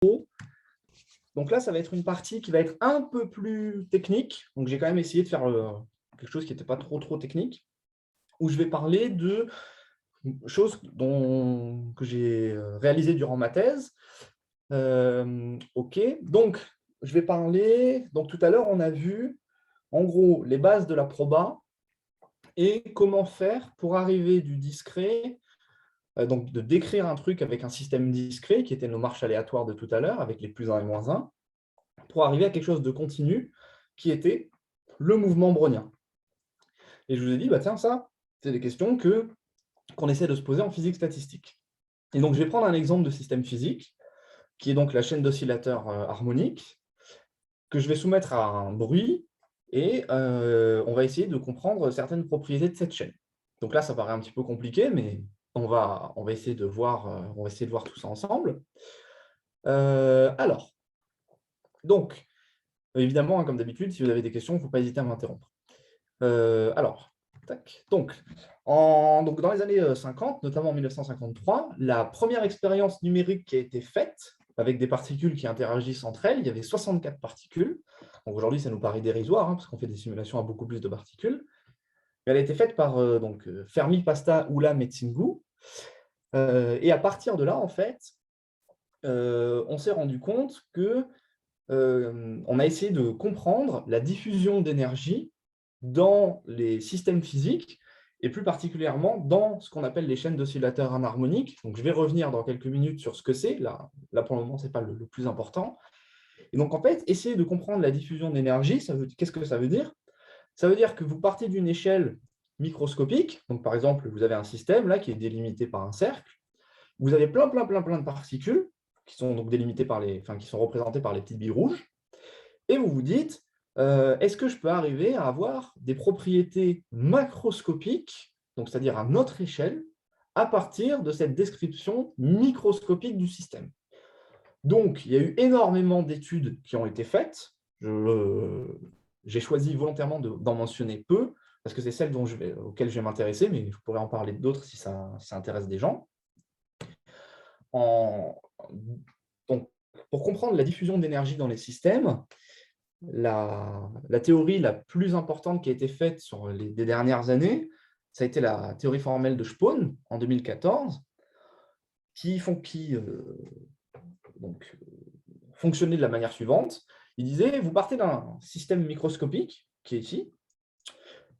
Donc là, ça va être une partie qui va être un peu plus technique. Donc j'ai quand même essayé de faire quelque chose qui n'était pas trop technique, où je vais parler de choses que j'ai réalisées durant ma thèse. OK, donc je vais parler. Donc tout à l'heure, on a vu en gros les bases de la proba et comment faire pour arriver du discret, donc de décrire un truc avec un système discret qui était nos marches aléatoires de tout à l'heure avec les plus 1 et moins 1, pour arriver à quelque chose de continu qui était le mouvement brownien. Et je vous ai dit, bah tiens, ça, c'est des questions qu'on essaie de se poser en physique statistique. Et donc, je vais prendre un exemple de système physique, qui est donc la chaîne d'oscillateurs harmoniques, que je vais soumettre à un bruit, et on va essayer de comprendre certaines propriétés de cette chaîne. Donc là, ça paraît un petit peu compliqué, mais on va essayer de voir tout ça ensemble. Alors, donc, évidemment, hein, comme d'habitude, si vous avez des questions, il ne faut pas hésiter à m'interrompre. Alors, tac. Donc, dans les années 50, notamment en 1953, la première expérience numérique qui a été faite avec des particules qui interagissent entre elles, il y avait 64 particules. Donc aujourd'hui, ça nous paraît dérisoire, hein, parce qu'on fait des simulations à beaucoup plus de particules. Mais elle a été faite par Fermi, Pasta, Ulam et Tsinghou. Et à partir de là, en fait, on s'est rendu compte que on a essayé de comprendre la diffusion d'énergie dans les systèmes physiques, et plus particulièrement dans ce qu'on appelle les chaînes d'oscillateurs anharmoniques. Donc, je vais revenir dans quelques minutes sur ce que c'est. Là pour le moment, ce n'est pas le plus important. Et donc, en fait, essayer de comprendre la diffusion d'énergie, qu'est-ce que ça veut dire? Ça veut dire que vous partez d'une échelle microscopique. Donc, par exemple, vous avez un système là qui est délimité par un cercle. Vous avez plein de particules qui sont donc délimitées qui sont représentées par les petites billes rouges. Et vous vous dites, est-ce que je peux arriver à avoir des propriétés macroscopiques, donc c'est-à-dire à notre échelle, à partir de cette description microscopique du système? Donc, il y a eu énormément d'études qui ont été faites. J'ai choisi volontairement d'en mentionner peu, parce que c'est celles auxquelles je vais m'intéresser, mais je pourrais en parler d'autres si ça intéresse des gens. Donc, pour comprendre la diffusion d'énergie dans les systèmes, la théorie la plus importante qui a été faite sur les dernières années, ça a été la théorie formelle de Spohn en 2014, qui fonctionnait de la manière suivante. Il disait, vous partez d'un système microscopique, qui est ici,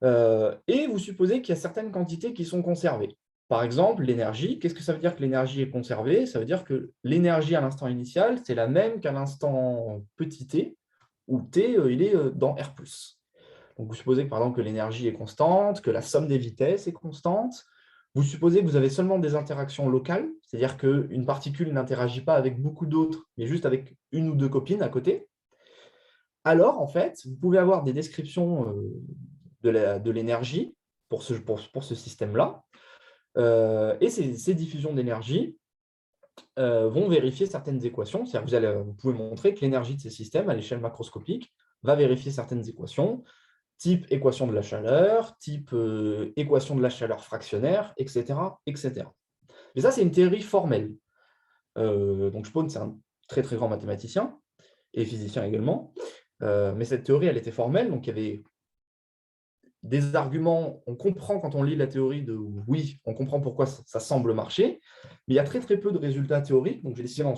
et vous supposez qu'il y a certaines quantités qui sont conservées. Par exemple, l'énergie. Qu'est-ce que ça veut dire que l'énergie est conservée? Ça veut dire que l'énergie à l'instant initial, c'est la même qu'à l'instant petit t, où t, il est dans R+. Donc, vous supposez par exemple que l'énergie est constante, que la somme des vitesses est constante. Vous supposez que vous avez seulement des interactions locales, c'est-à-dire qu'une particule n'interagit pas avec beaucoup d'autres, mais juste avec une ou deux copines à côté. Alors, en fait, vous pouvez avoir des descriptions de l'énergie pour ce système-là. Et ces diffusions d'énergie vont vérifier certaines équations. C'est-à-dire que vous pouvez montrer que l'énergie de ces systèmes, à l'échelle macroscopique, va vérifier certaines équations, type équation de la chaleur, type équation de la chaleur fractionnaire, etc. etc. Mais ça, c'est une théorie formelle. Donc Spohn, c'est un très grand mathématicien, et physicien également. Mais cette théorie, elle était formelle, donc il y avait des arguments, on comprend quand on lit la théorie oui, on comprend pourquoi ça semble marcher, mais il y a très peu de résultats théoriques, donc j'ai décidé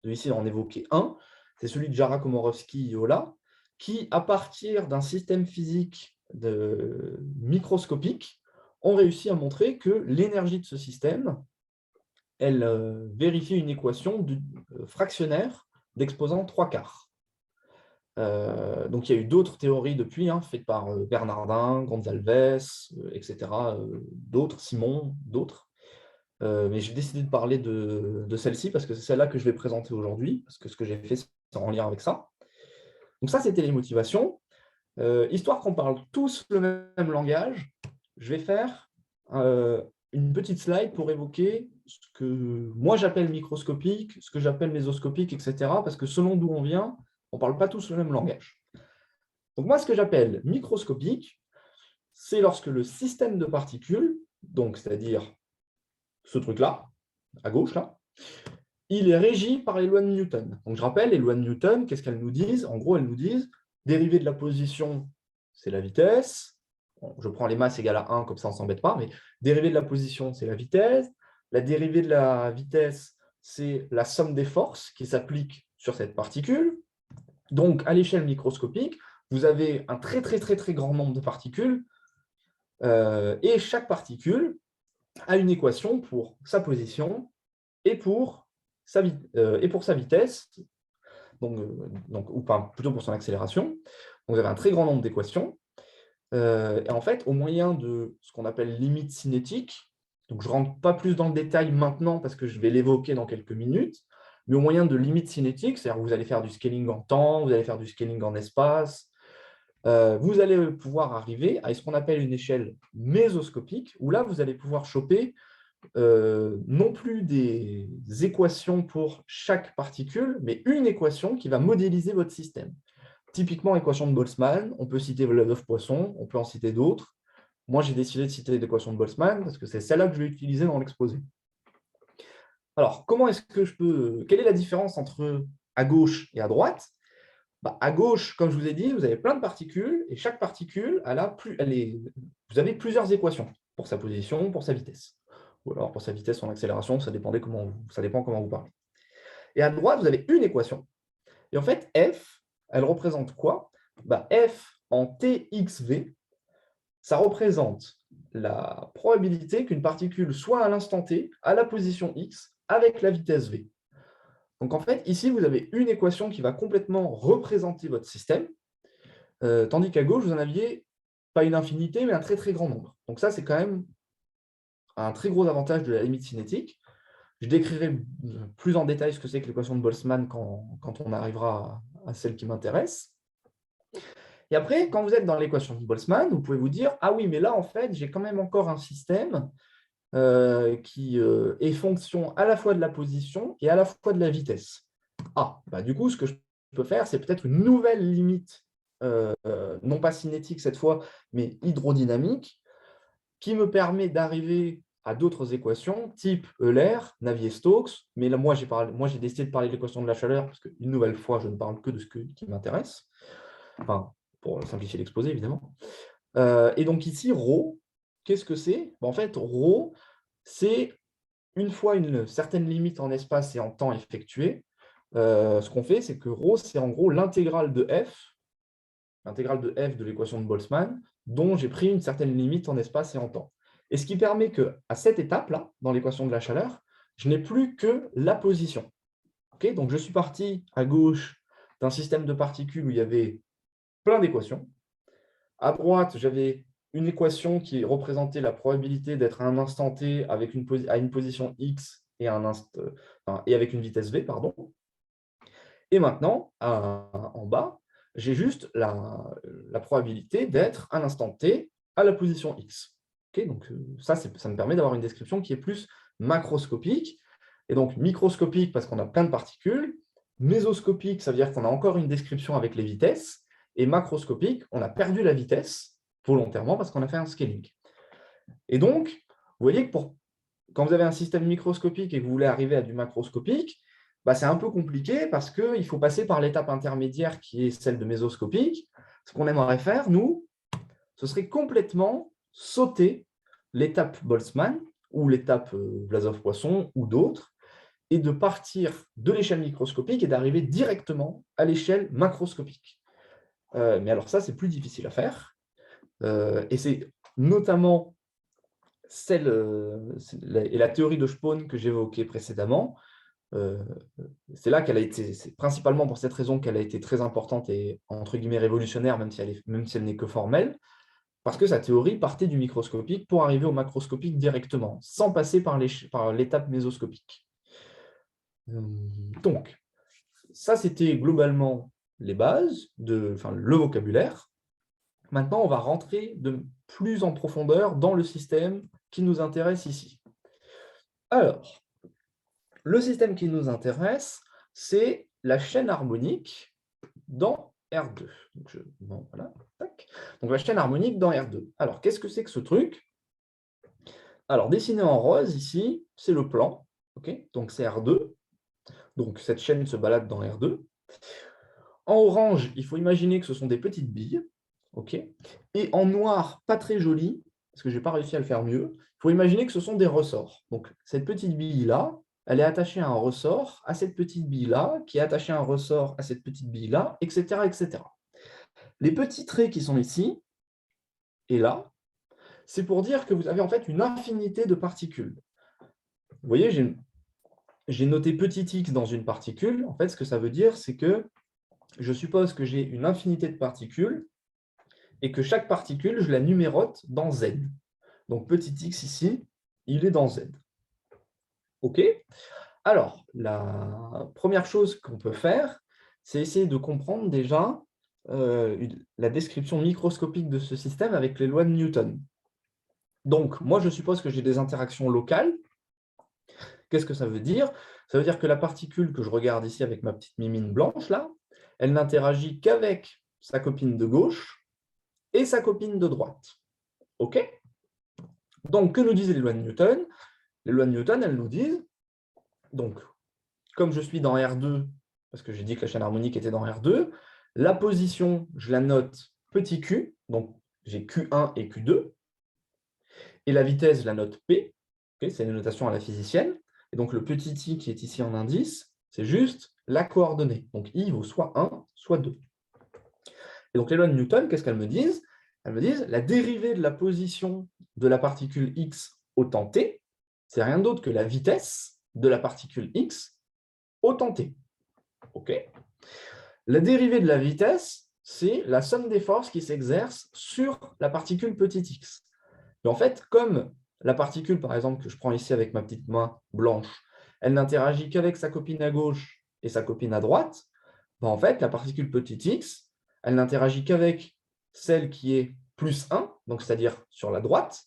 ici d'en évoquer un, c'est celui de Jara, Komorowski et Ola, qui, à partir d'un système physique microscopique, ont réussi à montrer que l'énergie de ce système, elle vérifie une équation fractionnaire d'exposant 3/4. Donc, il y a eu d'autres théories depuis, faites par Bernardin, Gonzalez, etc., d'autres, Simon, d'autres. Mais j'ai décidé de parler de celle-ci parce que c'est celle-là que je vais présenter aujourd'hui, parce que ce que j'ai fait, c'est en lien avec ça. Donc ça, c'était les motivations. Histoire qu'on parle tous le même langage, je vais faire une petite slide pour évoquer ce que moi j'appelle microscopique, ce que j'appelle mésoscopique, etc. Parce que selon d'où on vient, on ne parle pas tous le même langage. Donc moi, ce que j'appelle microscopique, c'est lorsque le système de particules, donc c'est-à-dire ce truc-là, à gauche, là, il est régi par les lois de Newton. Donc, je rappelle, les lois de Newton, qu'est-ce qu'elles nous disent? En gros, elles nous disent, dérivée de la position, c'est la vitesse. Bon, je prends les masses égales à 1, comme ça, on ne s'embête pas, mais dérivée de la position, c'est la vitesse. La dérivée de la vitesse, c'est la somme des forces qui s'appliquent sur cette particule. Donc, à l'échelle microscopique, vous avez un très, très, très, très grand nombre de particules, et chaque particule a une équation pour sa position et pour sa vitesse, ou pas, plutôt pour son accélération. Donc, vous avez un très grand nombre d'équations. Et en fait, au moyen de ce qu'on appelle limite cinétique, donc je ne rentre pas plus dans le détail maintenant parce que je vais l'évoquer dans quelques minutes, mais au moyen de limites cinétiques, c'est-à-dire que vous allez faire du scaling en temps, vous allez faire du scaling en espace, vous allez pouvoir arriver à ce qu'on appelle une échelle mésoscopique, où là, vous allez pouvoir choper non plus des équations pour chaque particule, mais une équation qui va modéliser votre système. Typiquement, équation de Boltzmann, on peut citer Vladov-Poisson, on peut en citer d'autres. Moi, j'ai décidé de citer l'équation de Boltzmann parce que c'est celle-là que je vais utiliser dans l'exposé. Alors, comment est-ce que je peux... Quelle est la différence entre à gauche et à droite? À gauche, comme je vous ai dit, vous avez plein de particules, et chaque particule, vous avez plusieurs équations pour sa position, pour sa vitesse. Ou alors pour sa vitesse, son accélération, ça dépend comment vous parlez. Et à droite, vous avez une équation. Et en fait, F, elle représente quoi? F en TXV, ça représente la probabilité qu'une particule soit à l'instant T, à la position X, avec la vitesse V. Donc en fait, ici, vous avez une équation qui va complètement représenter votre système, tandis qu'à gauche, vous en aviez pas une infinité, mais un très très grand nombre. Donc ça, c'est quand même un très gros avantage de la limite cinétique. Je décrirai plus en détail ce que c'est que l'équation de Boltzmann quand on arrivera à celle qui m'intéresse. Et après, quand vous êtes dans l'équation de Boltzmann, vous pouvez vous dire « Ah oui, mais là, en fait, j'ai quand même encore un système qui est fonction à la fois de la position et à la fois de la vitesse. » Ah, du coup, ce que je peux faire, c'est peut-être une nouvelle limite, non pas cinétique cette fois, mais hydrodynamique, qui me permet d'arriver à d'autres équations, type Euler, Navier-Stokes, mais là, moi, j'ai décidé de parler de l'équation de la chaleur, parce qu'une nouvelle fois, je ne parle que de ce qui m'intéresse, enfin, pour simplifier l'exposé, évidemment. Et donc ici, ρ, qu'est-ce que c'est? En fait, ρ, c'est une fois une certaine limite en espace et en temps effectuée, ce qu'on fait, c'est que ρ, c'est en gros l'intégrale de f de l'équation de Boltzmann, dont j'ai pris une certaine limite en espace et en temps. Et ce qui permet qu'à cette étape-là, dans l'équation de la chaleur, je n'ai plus que la position. Okay, donc, je suis parti à gauche d'un système de particules où il y avait plein d'équations. À droite, j'avais une équation qui représentait la probabilité d'être à un instant t avec à une position x et avec une vitesse v, pardon. Et maintenant, en bas, j'ai juste la probabilité d'être à un instant t à la position x. Okay, donc ça me permet d'avoir une description qui est plus macroscopique. Et donc microscopique parce qu'on a plein de particules. Mésoscopique, ça veut dire qu'on a encore une description avec les vitesses. Et macroscopique, on a perdu la vitesse volontairement parce qu'on a fait un scaling. Et donc, vous voyez que quand vous avez un système microscopique et que vous voulez arriver à du macroscopique, c'est un peu compliqué parce qu'il faut passer par l'étape intermédiaire qui est celle de mésoscopique. Ce qu'on aimerait faire, nous, ce serait complètement sauter l'étape Boltzmann ou l'étape Vlasov-Poisson ou d'autres, et de partir de l'échelle microscopique et d'arriver directement à l'échelle macroscopique. Mais alors ça, c'est plus difficile à faire. Et c'est notamment la théorie de Spohn que j'évoquais précédemment. C'est là qu'elle a été, c'est principalement pour cette raison qu'elle a été très importante et entre guillemets révolutionnaire, même si elle n'est que formelle, parce que sa théorie partait du microscopique pour arriver au macroscopique directement, sans passer par l'étape mésoscopique. Donc, ça, c'était globalement les bases, le vocabulaire. Maintenant, on va rentrer de plus en profondeur dans le système qui nous intéresse ici. Alors, le système qui nous intéresse, c'est la chaîne harmonique dans R2. Donc, donc, la chaîne harmonique dans R2. Alors, qu'est-ce que c'est que ce truc? Alors, dessiné en rose, ici, c'est le plan. Okay, donc, c'est R2. Donc, cette chaîne se balade dans R2. En orange, il faut imaginer que ce sont des petites billes. Okay. Et en noir, pas très joli, parce que je n'ai pas réussi à le faire mieux, il faut imaginer que ce sont des ressorts. Donc, cette petite bille-là, elle est attachée à un ressort, à cette petite bille-là, qui est attachée à un ressort, à cette petite bille-là, etc., etc. Les petits traits qui sont ici et là, c'est pour dire que vous avez en fait une infinité de particules. Vous voyez, j'ai noté petit x dans une particule. En fait, ce que ça veut dire, c'est que je suppose que j'ai une infinité de particules et que chaque particule, je la numérote dans Z. Donc, petit x ici, il est dans Z. OK? Alors, la première chose qu'on peut faire, c'est essayer de comprendre déjà la description microscopique de ce système avec les lois de Newton. Donc, moi, je suppose que j'ai des interactions locales. Qu'est-ce que ça veut dire? Ça veut dire que la particule que je regarde ici avec ma petite mimine blanche, là, elle n'interagit qu'avec sa copine de gauche et sa copine de droite. OK? Donc, que nous disent les lois de Newton? Les lois de Newton, elles nous disent, donc, comme je suis dans R2, parce que j'ai dit que la chaîne harmonique était dans R2, la position, je la note petit q, donc j'ai Q1 et Q2, et la vitesse, je la note P, okay, c'est une notation à la physicienne, et donc le petit i qui est ici en indice, c'est juste la coordonnée, donc i vaut soit 1, soit 2. Et donc les lois de Newton, qu'est-ce qu'elles me disent? Elles me disent la dérivée de la position de la particule x au temps t, c'est rien d'autre que la vitesse de la particule x au temps t. Okay. La dérivée de la vitesse, c'est la somme des forces qui s'exercent sur la particule petit x. Et en fait, comme la particule, par exemple, que je prends ici avec ma petite main blanche, elle n'interagit qu'avec sa copine à gauche et sa copine à droite, ben en fait, la particule petit x, elle n'interagit qu'avec celle qui est plus 1, donc c'est-à-dire sur la droite,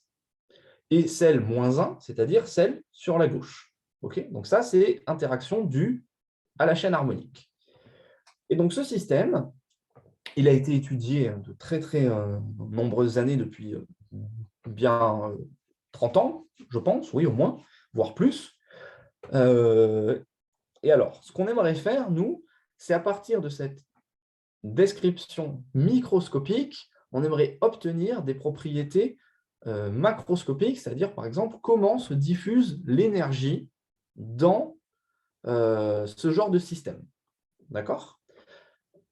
et celle moins 1, c'est-à-dire celle sur la gauche. Okay, donc ça, c'est interaction due à la chaîne harmonique. Et donc ce système, il a été étudié de très nombreuses années, depuis bien 30 ans, je pense, oui, au moins, voire plus. Et alors, ce qu'on aimerait faire, nous, c'est à partir de cette description microscopique, on aimerait obtenir des propriétés macroscopiques, c'est-à-dire, par exemple, comment se diffuse l'énergie dans ce genre de système. D'accord?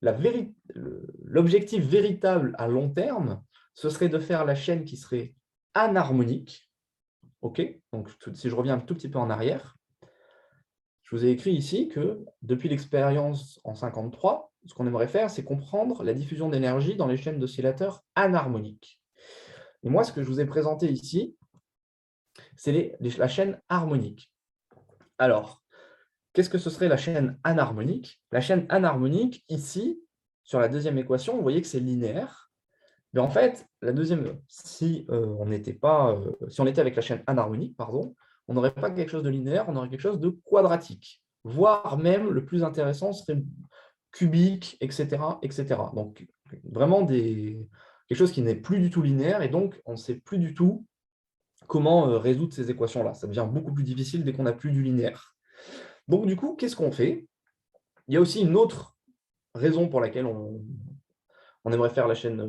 L'objectif véritable à long terme, ce serait de faire la chaîne qui serait anharmonique. OK? Donc, si je reviens un tout petit peu en arrière, je vous ai écrit ici que depuis l'expérience en 53, ce qu'on aimerait faire, c'est comprendre la diffusion d'énergie dans les chaînes d'oscillateurs anharmoniques. Et moi, ce que je vous ai présenté ici, c'est la chaîne harmonique. Alors, qu'est-ce que ce serait la chaîne anharmonique? La chaîne anharmonique, ici, sur la deuxième équation, vous voyez que c'est linéaire. Mais en fait, la deuxième, si on était avec la chaîne anharmonique, pardon, on n'aurait pas quelque chose de linéaire, on aurait quelque chose de quadratique. Voire même, le plus intéressant serait cubique, etc., etc. Donc, vraiment quelque chose qui n'est plus du tout linéaire, et donc on ne sait plus du tout comment résoudre ces équations-là. Ça devient beaucoup plus difficile dès qu'on n'a plus du linéaire. Donc, du coup, qu'est-ce qu'on fait? Il y a aussi une autre raison pour laquelle on aimerait faire la chaîne...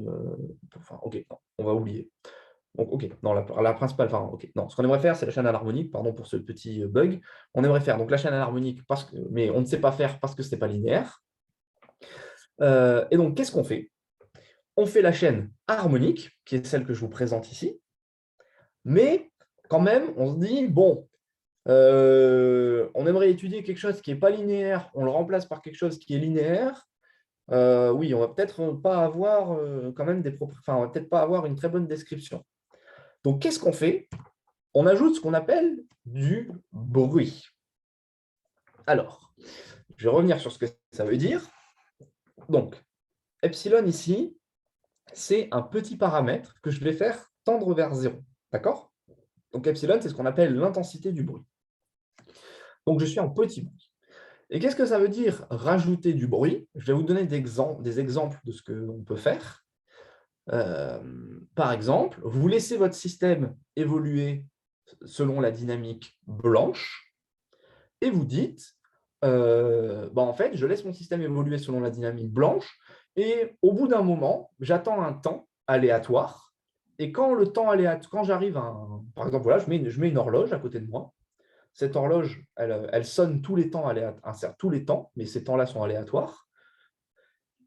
ok, non, on va oublier. Donc, ok, non, la principale... ok, non, ce qu'on aimerait faire, c'est la chaîne anharmonique, pardon pour ce petit bug. On aimerait faire donc la chaîne anharmonique, mais on ne sait pas faire parce que ce n'est pas linéaire. Et donc, qu'est-ce qu'on fait? On fait la chaîne harmonique, qui est celle que je vous présente ici, mais quand même, on se dit, bon, on aimerait étudier quelque chose qui n'est pas linéaire, on le remplace par quelque chose qui est linéaire. Oui, on va peut-être pas avoir quand même on va peut-être pas avoir une très bonne description. Donc, qu'est-ce qu'on fait? On ajoute ce qu'on appelle du bruit. Alors, je vais revenir sur ce que ça veut dire. Donc, epsilon ici, c'est un petit paramètre que je vais faire tendre vers 0. D'accord? Donc, epsilon, c'est ce qu'on appelle l'intensité du bruit. Donc, je suis en petit bruit. Et qu'est-ce que ça veut dire rajouter du bruit? Je vais vous donner des exemples de ce qu'on peut faire. Par exemple, vous laissez votre système évoluer selon la dynamique blanche et vous dites, en fait, je laisse mon système évoluer selon la dynamique blanche et au bout d'un moment, j'attends un temps aléatoire. Et quand le temps aléatoire, quand j'arrive à par exemple, voilà, je mets une horloge à côté de moi. Cette horloge, elle sonne tous les temps, tous les temps, mais ces temps-là sont aléatoires.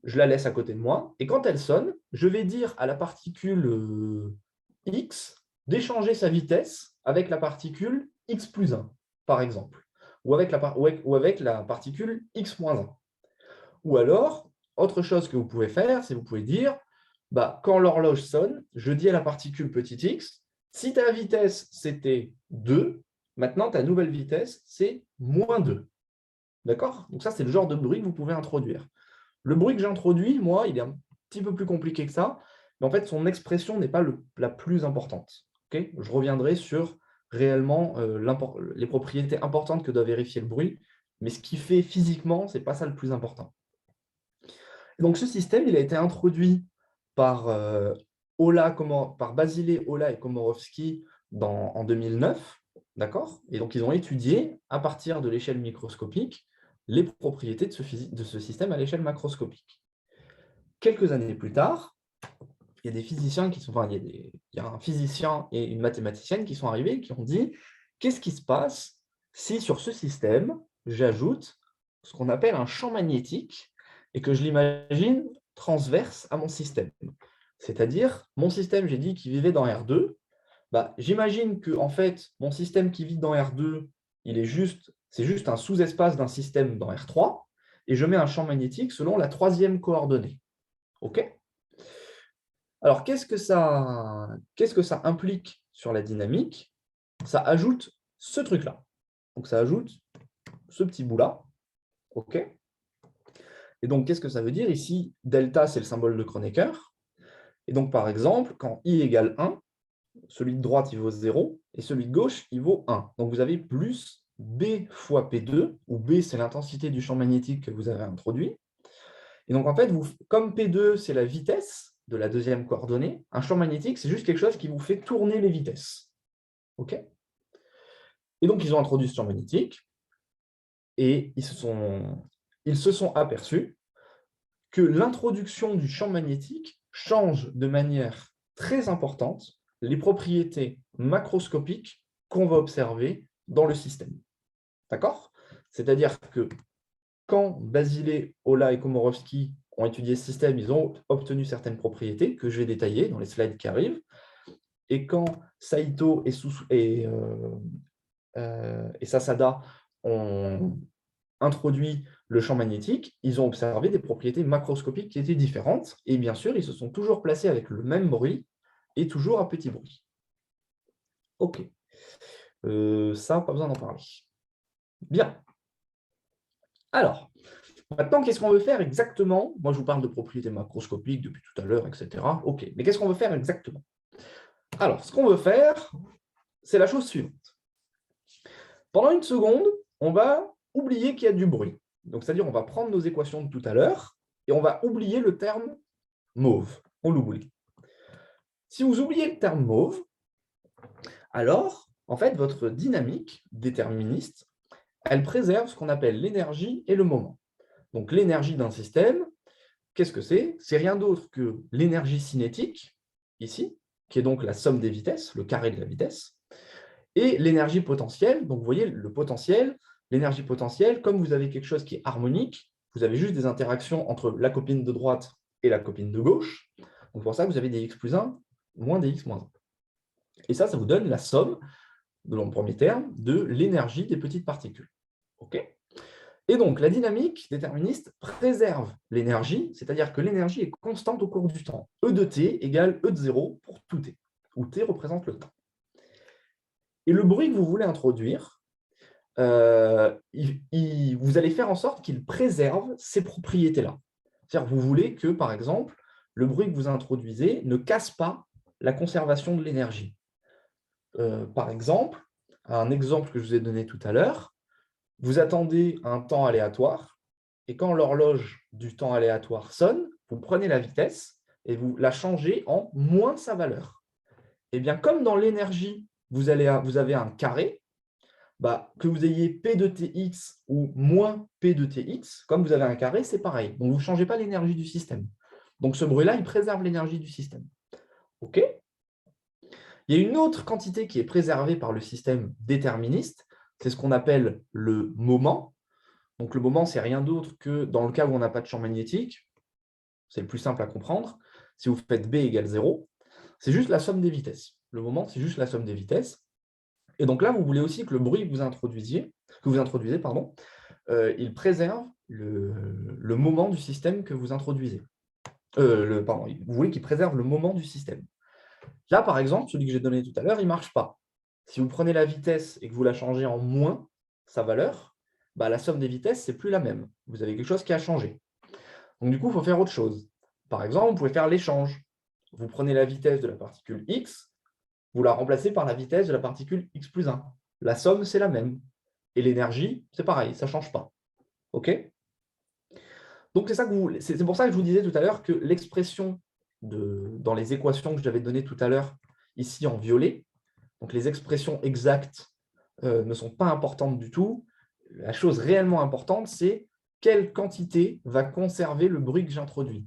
Je la laisse à côté de moi. Et quand elle sonne, je vais dire à la particule X d'échanger sa vitesse avec la particule X plus 1, par exemple, ou avec la particule X moins 1. Ou alors, autre chose que vous pouvez faire, c'est vous pouvez dire, quand l'horloge sonne, je dis à la particule petit x, si ta vitesse c'était 2, maintenant ta nouvelle vitesse c'est moins 2. D'accord? Donc ça, c'est le genre de bruit que vous pouvez introduire. Le bruit que j'introduis, moi, il est un petit peu plus compliqué que ça, mais en fait, son expression n'est pas la plus importante. Okay? Je reviendrai sur réellement les propriétés importantes que doit vérifier le bruit, mais ce qu'il fait physiquement, ce n'est pas ça le plus important. Donc, ce système, il a été introduit par, par Basile, Ola et Komorowski en 2009. D'accord? Et donc, ils ont étudié, à partir de l'échelle microscopique, les propriétés de ce système à l'échelle macroscopique. Quelques années plus tard, il y a des physiciens qui sont, il y a un physicien et une mathématicienne qui sont arrivés et qui ont dit qu'est-ce qui se passe si sur ce système, j'ajoute ce qu'on appelle un champ magnétique et que je l'imagine transverse à mon système. C'est-à-dire, mon système, j'ai dit qu'il vivait dans R2. J'imagine que en fait, mon système qui vit dans R2, c'est juste un sous-espace d'un système dans R3, et je mets un champ magnétique selon la troisième coordonnée. OK? Alors, qu'est-ce que ça implique sur la dynamique? Ça ajoute ce truc-là. Donc, ça ajoute ce petit bout-là. OK? Et donc, qu'est-ce que ça veut dire? Ici, delta, c'est le symbole de Kronecker. Et donc, par exemple, quand I égale 1, celui de droite, il vaut 0, et celui de gauche, il vaut 1. Donc, vous avez plus B fois P2, où B, c'est l'intensité du champ magnétique que vous avez introduit. Et donc, en fait, comme P2, c'est la vitesse de la deuxième coordonnée, un champ magnétique, c'est juste quelque chose qui vous fait tourner les vitesses. OK? Et donc, ils ont introduit ce champ magnétique, et ils se sont aperçus que l'introduction du champ magnétique change de manière très importante les propriétés macroscopiques qu'on va observer dans le système. D'accord? C'est-à-dire que quand Basile, Ola et Komorowski ont étudié ce système, ils ont obtenu certaines propriétés que je vais détailler dans les slides qui arrivent. Et quand Saito et Sasada ont introduit le champ magnétique, ils ont observé des propriétés macroscopiques qui étaient différentes. Et bien sûr, ils se sont toujours placés avec le même bruit et toujours à petit bruit. OK. Ça, pas besoin d'en parler. Bien. Alors, maintenant, qu'est-ce qu'on veut faire exactement? Moi, je vous parle de propriétés macroscopiques depuis tout à l'heure, etc. OK, mais qu'est-ce qu'on veut faire exactement? Alors, ce qu'on veut faire, c'est la chose suivante. Pendant une seconde, on va oublier qu'il y a du bruit. Donc, c'est-à-dire, on va prendre nos équations de tout à l'heure et on va oublier le terme mauve. On l'oublie. Si vous oubliez le terme mauve, alors, en fait, votre dynamique déterministe, elle préserve ce qu'on appelle l'énergie et le moment. Donc, l'énergie d'un système, qu'est-ce que c'est? C'est rien d'autre que l'énergie cinétique, ici, qui est donc la somme des vitesses, le carré de la vitesse, et l'énergie potentielle. Donc, vous voyez, le potentiel, l'énergie potentielle, comme vous avez quelque chose qui est harmonique, vous avez juste des interactions entre la copine de droite et la copine de gauche. Donc, pour ça, vous avez des x plus 1 moins des x moins 1. Et ça vous donne la somme, dans le premier terme, de l'énergie des petites particules. OK ? Et donc, la dynamique déterministe préserve l'énergie, c'est-à-dire que l'énergie est constante au cours du temps. E de t égale E de 0 pour tout t, où t représente le temps. Et le bruit que vous voulez introduire, vous allez faire en sorte qu'il préserve ces propriétés-là. C'est-à-dire que vous voulez que, par exemple, le bruit que vous introduisez ne casse pas la conservation de l'énergie. Par exemple, un exemple que je vous ai donné tout à l'heure, vous attendez un temps aléatoire, et quand l'horloge du temps aléatoire sonne, vous prenez la vitesse et vous la changez en moins de sa valeur. Et bien, comme dans l'énergie, vous avez un carré, que vous ayez P de Tx ou moins P de Tx, comme vous avez un carré, c'est pareil. Donc, vous ne changez pas l'énergie du système. Donc, ce bruit-là, il préserve l'énergie du système. OK ? Il y a une autre quantité qui est préservée par le système déterministe, c'est ce qu'on appelle le moment. Donc, le moment, c'est rien d'autre que dans le cas où on n'a pas de champ magnétique, c'est le plus simple à comprendre, si vous faites B égale 0, c'est juste la somme des vitesses. Le moment, c'est juste la somme des vitesses. Et donc là, vous voulez aussi que le bruit que vous introduisez, il préserve le moment du système que vous introduisez. Vous voulez qu'il préserve le moment du système. Là, par exemple, celui que j'ai donné tout à l'heure, il ne marche pas. Si vous prenez la vitesse et que vous la changez en moins, sa valeur, la somme des vitesses, ce n'est plus la même. Vous avez quelque chose qui a changé. Donc, du coup, il faut faire autre chose. Par exemple, vous pouvez faire l'échange. Vous prenez la vitesse de la particule x, vous la remplacez par la vitesse de la particule x plus 1. La somme, c'est la même. Et l'énergie, c'est pareil, ça ne change pas. OK ? Donc, c'est pour ça que je vous disais tout à l'heure que l'expression dans les équations que j'avais données tout à l'heure, ici en violet, donc les expressions exactes ne sont pas importantes du tout. La chose réellement importante, c'est quelle quantité va conserver le bruit que j'introduis.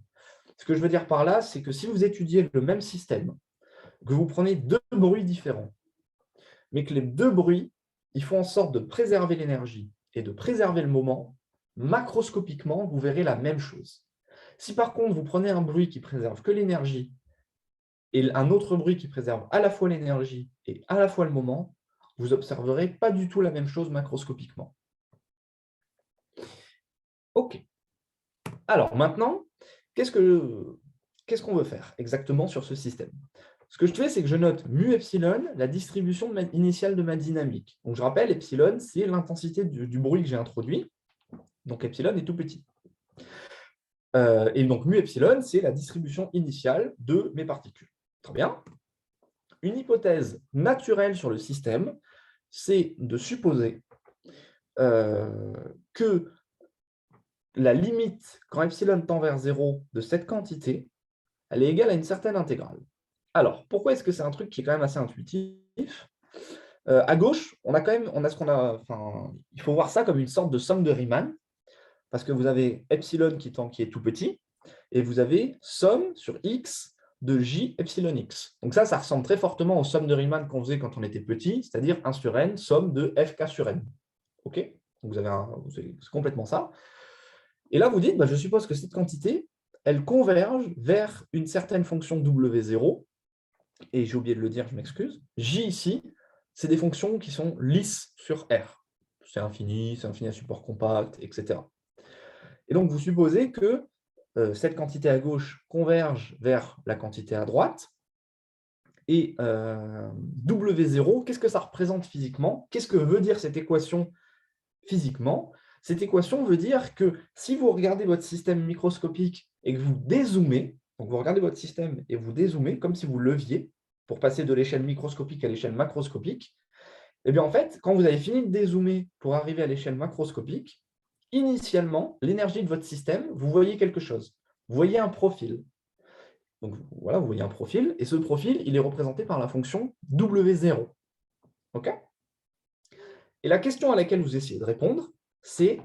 Ce que je veux dire par là, c'est que si vous étudiez le même système, que vous prenez deux bruits différents, mais que les deux bruits, ils font en sorte de préserver l'énergie et de préserver le moment, macroscopiquement, vous verrez la même chose. Si par contre, vous prenez un bruit qui préserve que l'énergie et un autre bruit qui préserve à la fois l'énergie et à la fois le moment, vous n'observerez pas du tout la même chose macroscopiquement. OK. Alors maintenant, qu'est-ce qu'on veut faire exactement sur ce système? Ce que je fais, c'est que je note mu epsilon, la distribution initiale de ma dynamique. Donc je rappelle, epsilon, c'est l'intensité du bruit que j'ai introduit. Donc epsilon est tout petit. Et donc mu epsilon, c'est la distribution initiale de mes particules. Très bien. Une hypothèse naturelle sur le système, c'est de supposer que la limite, quand epsilon tend vers 0 de cette quantité, elle est égale à une certaine intégrale. Alors, pourquoi est-ce que c'est un truc qui est quand même assez intuitif? À gauche, il faut voir ça comme une sorte de somme de Riemann, parce que vous avez epsilon qui est tout petit, et vous avez somme sur x de j epsilon x. Donc ça ressemble très fortement aux sommes de Riemann qu'on faisait quand on était petit, c'est-à-dire 1 sur n, somme de fk sur n. OK? Donc c'est complètement ça. Et là, vous dites, je suppose que cette quantité, elle converge vers une certaine fonction W0, et j'ai oublié de le dire, je m'excuse. J ici, c'est des fonctions qui sont lisses sur R. C'est infini à support compact, etc. Et donc, vous supposez que cette quantité à gauche converge vers la quantité à droite. Et W0, qu'est-ce que ça représente physiquement? Qu'est-ce que veut dire cette équation physiquement? Cette équation veut dire que si vous regardez votre système microscopique et que vous dézoomez, donc vous regardez votre système et vous dézoomez, comme si vous leviez, pour passer de l'échelle microscopique à l'échelle macroscopique, et bien en fait, quand vous avez fini de dézoomer pour arriver à l'échelle macroscopique, initialement, l'énergie de votre système, vous voyez quelque chose. Vous voyez un profil. Donc voilà, vous voyez un profil, et ce profil, il est représenté par la fonction W0. OK? Et la question à laquelle vous essayez de répondre, c'est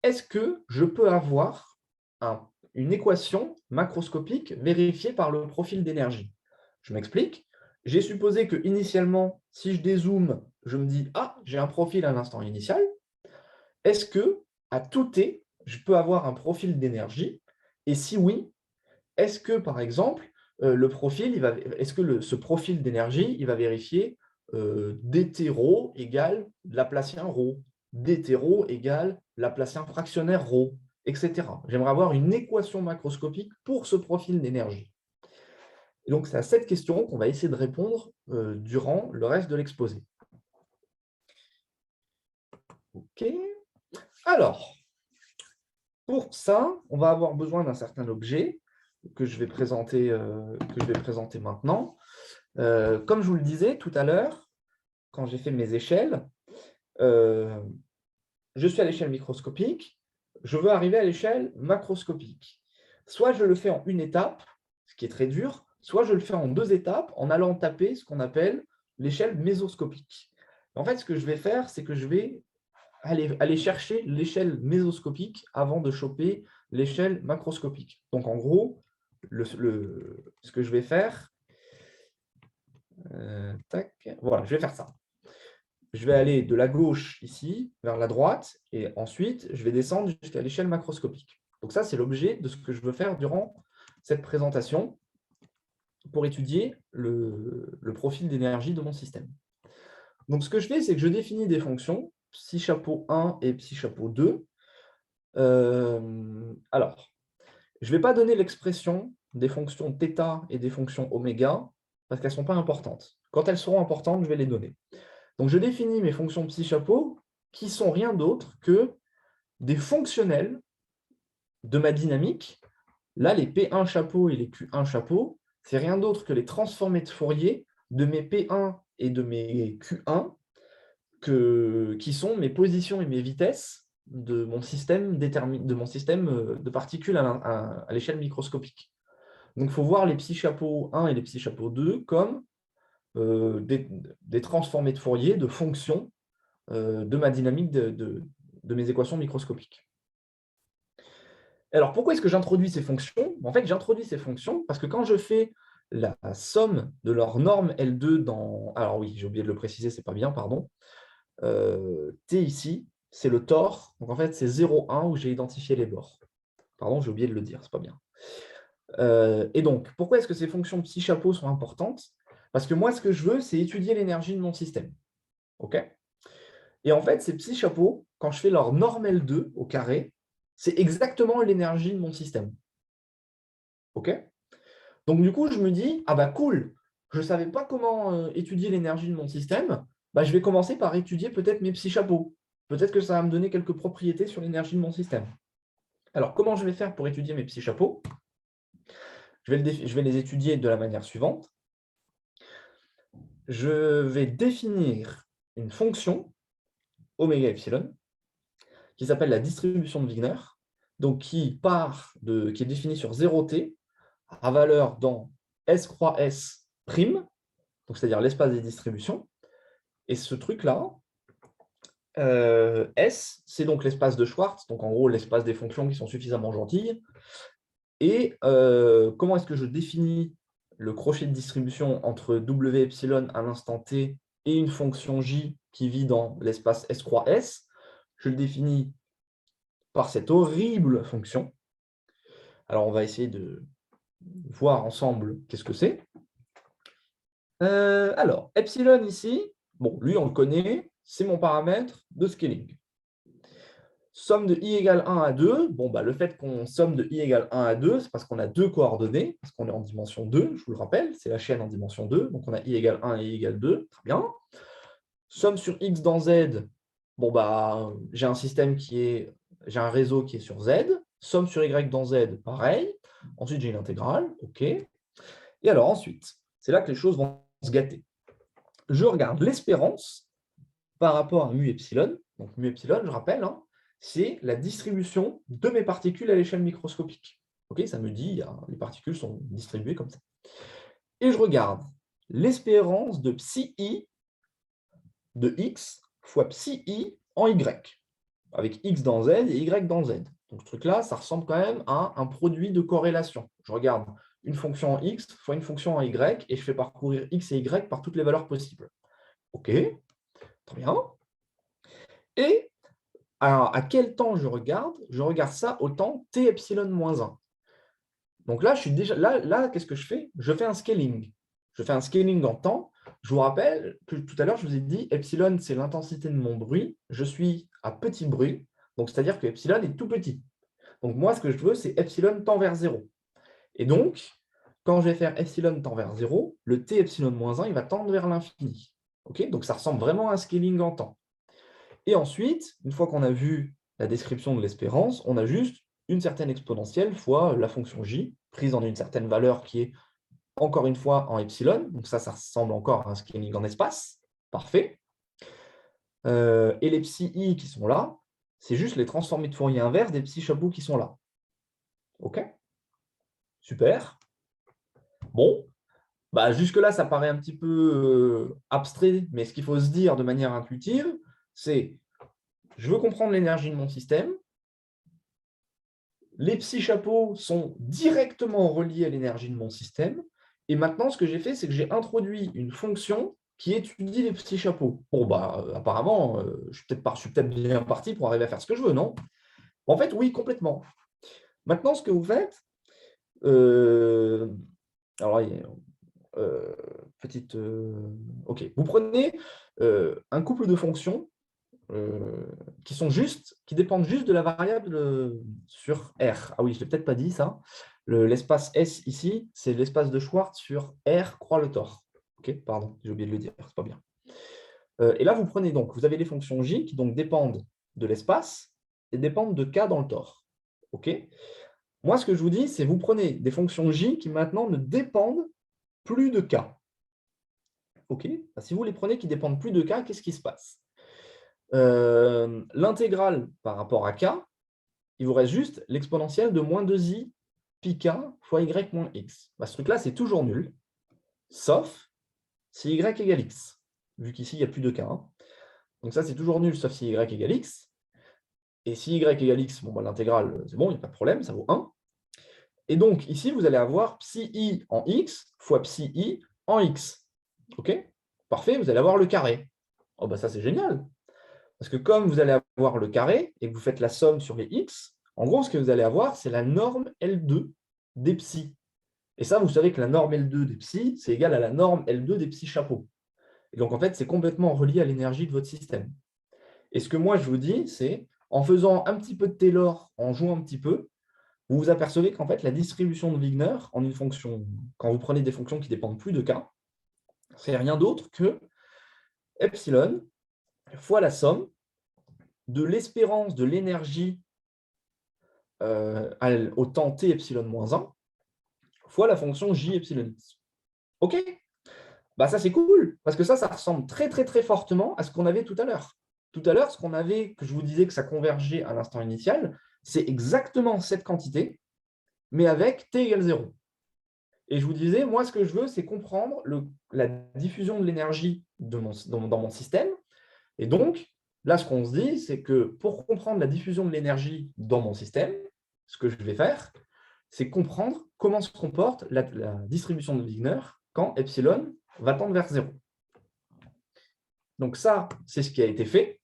est-ce que je peux avoir une équation macroscopique vérifiée par le profil d'énergie? Je m'explique. J'ai supposé que initialement, si je dézoome, je me dis « Ah, j'ai un profil à l'instant initial ». Est-ce que, à tout t, je peux avoir un profil d'énergie? Et si oui, est-ce que, par exemple, ce profil d'énergie, il va vérifier dt ρ égale Laplacien ρ, dt ρ égale Laplacien fractionnaire ρ, etc. J'aimerais avoir une équation macroscopique pour ce profil d'énergie. Et donc, c'est à cette question qu'on va essayer de répondre durant le reste de l'exposé. OK. Alors, pour ça, on va avoir besoin d'un certain objet que je vais présenter maintenant. Comme je vous le disais tout à l'heure, quand j'ai fait mes échelles, je suis à l'échelle microscopique, je veux arriver à l'échelle macroscopique. Soit je le fais en une étape, ce qui est très dur, soit je le fais en deux étapes en allant taper ce qu'on appelle l'échelle mésoscopique. En fait, ce que je vais faire, c'est que je vais aller chercher l'échelle mésoscopique avant de choper l'échelle macroscopique. Donc, en gros, ce que je vais faire, voilà, je vais faire ça. Je vais aller de la gauche ici vers la droite et ensuite, je vais descendre jusqu'à l'échelle macroscopique. Donc ça, c'est l'objet de ce que je veux faire durant cette présentation pour étudier le profil d'énergie de mon système. Donc, ce que je fais, c'est que je définis des fonctions, psi chapeau 1 et psi chapeau 2. Alors, je ne vais pas donner l'expression des fonctions θ et des fonctions ω parce qu'elles ne sont pas importantes. Quand elles seront importantes, je vais les donner. Donc, je définis mes fonctions psi chapeau qui sont rien d'autre que des fonctionnels de ma dynamique. Là, les P1 chapeau et les Q1 chapeau, c'est rien d'autre que les transformés de Fourier de mes P1 et de mes Q1 qui sont mes positions et mes vitesses de mon système de particules à l'échelle microscopique. Donc, il faut voir les psi chapeau 1 et les psi chapeau 2 comme des transformés de Fourier de fonctions de ma dynamique de mes équations microscopiques. Alors, pourquoi est-ce que j'introduis ces fonctions? En fait, j'introduis ces fonctions parce que quand je fais la somme de leur norme L2 dans... Alors oui, j'ai oublié de le préciser, c'est pas bien, pardon. T ici, c'est le tore. Donc en fait, c'est 0,1 où j'ai identifié les bords. Pardon, j'ai oublié de le dire, c'est pas bien. Et donc, pourquoi est-ce que ces fonctions psi chapeau sont importantes? Parce que moi, ce que je veux, c'est étudier l'énergie de mon système. OK? Et en fait, ces psi chapeaux, quand je fais leur norme L2 au carré, c'est exactement l'énergie de mon système. OK? Donc du coup, je me dis, ah bah cool, je ne savais pas comment étudier l'énergie de mon système, bah, je vais commencer par étudier peut-être mes psi chapeaux. Peut-être que ça va me donner quelques propriétés sur l'énergie de mon système. Alors, comment je vais faire pour étudier mes psi chapeaux? Je vais les étudier de la manière suivante. Je vais définir une fonction, oméga epsilon, qui s'appelle la distribution de Wigner, donc qui est définie sur 0t, à valeur dans S croix S prime, c'est-à-dire l'espace des distributions. Et ce truc-là, S, c'est donc l'espace de Schwartz, donc en gros l'espace des fonctions qui sont suffisamment gentilles. Et comment est-ce que je définis le crochet de distribution entre W epsilon à l'instant t et une fonction J qui vit dans l'espace S croix S? Je le définis par cette horrible fonction. Alors, on va essayer de voir ensemble qu'est-ce que c'est. Alors, epsilon ici, bon, lui, on le connaît, c'est mon paramètre de scaling. Somme de i égale 1 à 2, bon, bah, le fait qu'on somme de i égale 1 à 2, c'est parce qu'on a deux coordonnées, parce qu'on est en dimension 2, je vous le rappelle, c'est la chaîne en dimension 2, donc on a i égale 1 et i égale 2, très bien. Somme sur x dans z, bon, bah, j'ai un réseau qui est sur z. Somme sur y dans z, pareil. Ensuite, j'ai une intégrale, OK. Et alors ensuite, c'est là que les choses vont se gâter. Je regarde l'espérance par rapport à mu epsilon. Donc mu epsilon, je rappelle, hein, c'est la distribution de mes particules à l'échelle microscopique. OK, ça me dit, les particules sont distribuées comme ça. Et je regarde l'espérance de psi i de x fois psi i en y, avec x dans z et y dans z. Donc ce truc-là, ça ressemble quand même à un produit de corrélation. Je regarde une fonction en x fois une fonction en y, et je fais parcourir x et y par toutes les valeurs possibles. OK, très bien. Et alors, à quel temps je regarde? Je regarde ça au temps t epsilon moins 1. Donc là, qu'est-ce que je fais? Je fais un scaling. Je fais un scaling en temps. Je vous rappelle que tout à l'heure, je vous ai dit, epsilon, c'est l'intensité de mon bruit. Je suis à petit bruit, donc c'est-à-dire que epsilon est tout petit. Donc moi, ce que je veux, c'est epsilon tend vers 0. Et donc, quand je vais faire epsilon tend vers 0, le t epsilon moins 1, il va tendre vers l'infini. Okay, donc ça ressemble vraiment à un scaling en temps. Et ensuite, une fois qu'on a vu la description de l'espérance, on a juste une certaine exponentielle fois la fonction j, prise en une certaine valeur qui est, encore une fois, en epsilon. Donc ça ressemble encore à un scaling en espace. Parfait. Et les psi i qui sont là, c'est juste les transformés de Fourier inverse des psi chapeaux qui sont là. OK? Super. Bon. Bah, jusque-là, ça paraît un petit peu abstrait, mais ce qu'il faut se dire de manière intuitive, c'est je veux comprendre l'énergie de mon système. Les psi-chapeaux sont directement reliés à l'énergie de mon système. Et maintenant, ce que j'ai fait, c'est que j'ai introduit une fonction qui étudie les psi-chapeaux. Bon, bah, apparemment, je suis peut-être bien parti pour arriver à faire ce que je veux, non? En fait, oui, complètement. Maintenant, ce que vous faites, alors, petite. OK. Vous prenez un couple de fonctions qui dépendent juste de la variable sur R. Ah oui, je ne l'ai peut-être pas dit ça. L'espace S ici, c'est l'espace de Schwartz sur R croix le tore. OK, pardon, j'ai oublié de le dire, c'est pas bien. Et là, vous avez les fonctions J qui donc dépendent de l'espace et dépendent de K dans le tore. OK. Moi, ce que je vous dis, c'est vous prenez des fonctions J qui maintenant ne dépendent plus de K. OK. Si vous les prenez qui dépendent plus de K, qu'est-ce qui se passe? L'intégrale par rapport à K, il vous reste juste l'exponentielle de moins 2i pi k fois y moins x. Bah, ce truc-là, c'est toujours nul, sauf si y égale x, vu qu'ici, il n'y a plus de k. Hein. Donc ça, c'est toujours nul, sauf si y égale x. Et si y égale x, bon, bah, l'intégrale, c'est bon, il n'y a pas de problème, ça vaut 1. Et donc, ici, vous allez avoir psi i en x fois psi i en x. OK? Parfait, vous allez avoir le carré. Oh, bah ça, c'est génial. Parce que comme vous allez avoir le carré et que vous faites la somme sur les x, en gros, ce que vous allez avoir, c'est la norme L2 des psi. Et ça, vous savez que la norme L2 des psi, c'est égal à la norme L2 des psi chapeaux. Et donc, en fait, c'est complètement relié à l'énergie de votre système. Et ce que moi, je vous dis, c'est en faisant un petit peu de Taylor, en jouant un petit peu, vous vous apercevez qu'en fait, la distribution de Wigner en une fonction, quand vous prenez des fonctions qui dépendent plus de k, c'est rien d'autre que epsilon fois la somme de l'espérance de l'énergie au temps t epsilon moins 1 fois la fonction j epsilon x. OK? Bah ça, c'est cool, parce que ça ressemble très, très, très fortement à ce qu'on avait tout à l'heure. Tout à l'heure, ce qu'on avait, que je vous disais que ça convergeait à l'instant initial, c'est exactement cette quantité, mais avec t égale 0. Et je vous disais, moi, ce que je veux, c'est comprendre la diffusion de l'énergie dans mon système. Et donc, là, ce qu'on se dit, c'est que pour comprendre la diffusion de l'énergie dans mon système, ce que je vais faire, c'est comprendre comment se comporte la distribution de Wigner quand epsilon va tendre vers 0. Donc ça, c'est ce qui a été fait.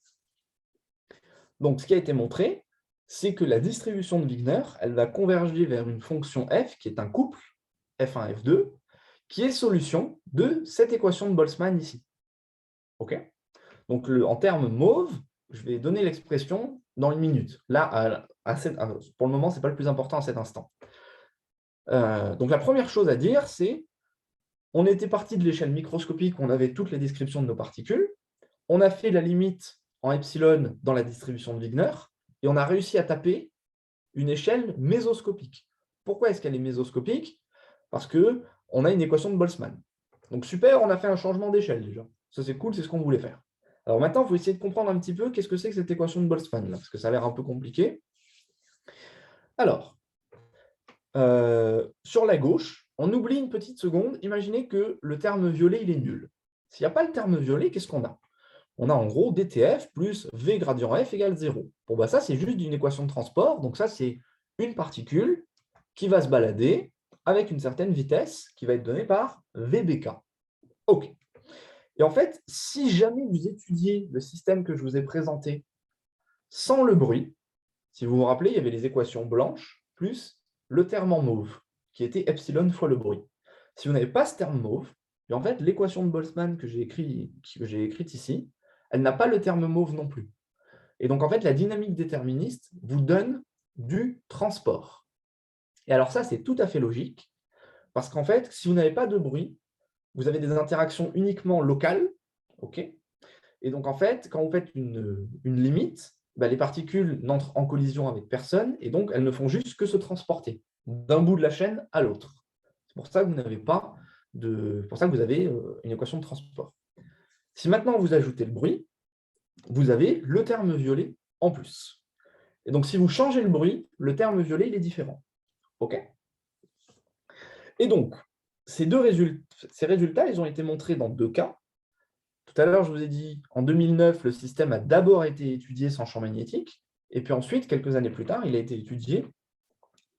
Donc ce qui a été montré, c'est que la distribution de Wigner, elle va converger vers une fonction f qui est un couple, f1, f2, qui est solution de cette équation de Boltzmann ici. OK ? Donc en termes mauve, je vais donner l'expression dans une minute. Là, pour le moment, ce n'est pas le plus important à cet instant. Donc la première chose à dire, c'est on était parti de l'échelle microscopique, on avait toutes les descriptions de nos particules, on a fait la limite en epsilon dans la distribution de Wigner, et on a réussi à taper une échelle mésoscopique. Pourquoi est-ce qu'elle est mésoscopique? Parce qu'on a une équation de Boltzmann. Donc super, on a fait un changement d'échelle déjà. Ça c'est cool, c'est ce qu'on voulait faire. Alors maintenant, il faut essayer de comprendre un petit peu qu'est-ce que c'est que cette équation de Boltzmann, là, parce que ça a l'air un peu compliqué. Alors, sur la gauche, on oublie une petite seconde. Imaginez que le terme violet, il est nul. S'il n'y a pas le terme violet, qu'est-ce qu'on a? On a en gros dtf plus v gradient f égale 0. Bon, bah ça, c'est juste une équation de transport. Donc ça, c'est une particule qui va se balader avec une certaine vitesse qui va être donnée par vbk. OK. Et en fait, si jamais vous étudiez le système que je vous ai présenté sans le bruit, si vous vous rappelez, il y avait les équations blanches plus le terme en mauve, qui était epsilon fois le bruit. Si vous n'avez pas ce terme mauve, et en fait, l'équation de Boltzmann que j'ai écrite ici, elle n'a pas le terme mauve non plus. Et donc, en fait, la dynamique déterministe vous donne du transport. Et alors ça, c'est tout à fait logique, parce qu'en fait, si vous n'avez pas de bruit, vous avez des interactions uniquement locales, OK ? Et donc, en fait, quand vous faites une limite, les particules n'entrent en collision avec personne, et donc elles ne font juste que se transporter d'un bout de la chaîne à l'autre. C'est pour ça que vous n'avez pas pour ça que vous avez une équation de transport. Si maintenant vous ajoutez le bruit, vous avez le terme violet en plus. Et donc, si vous changez le bruit, le terme violet, il est différent. OK ? Et donc, ces résultats, ils ont été montrés dans 2 cas. Tout à l'heure, je vous ai dit, en 2009, le système a d'abord été étudié sans champ magnétique, et puis ensuite, quelques années plus tard, il a été étudié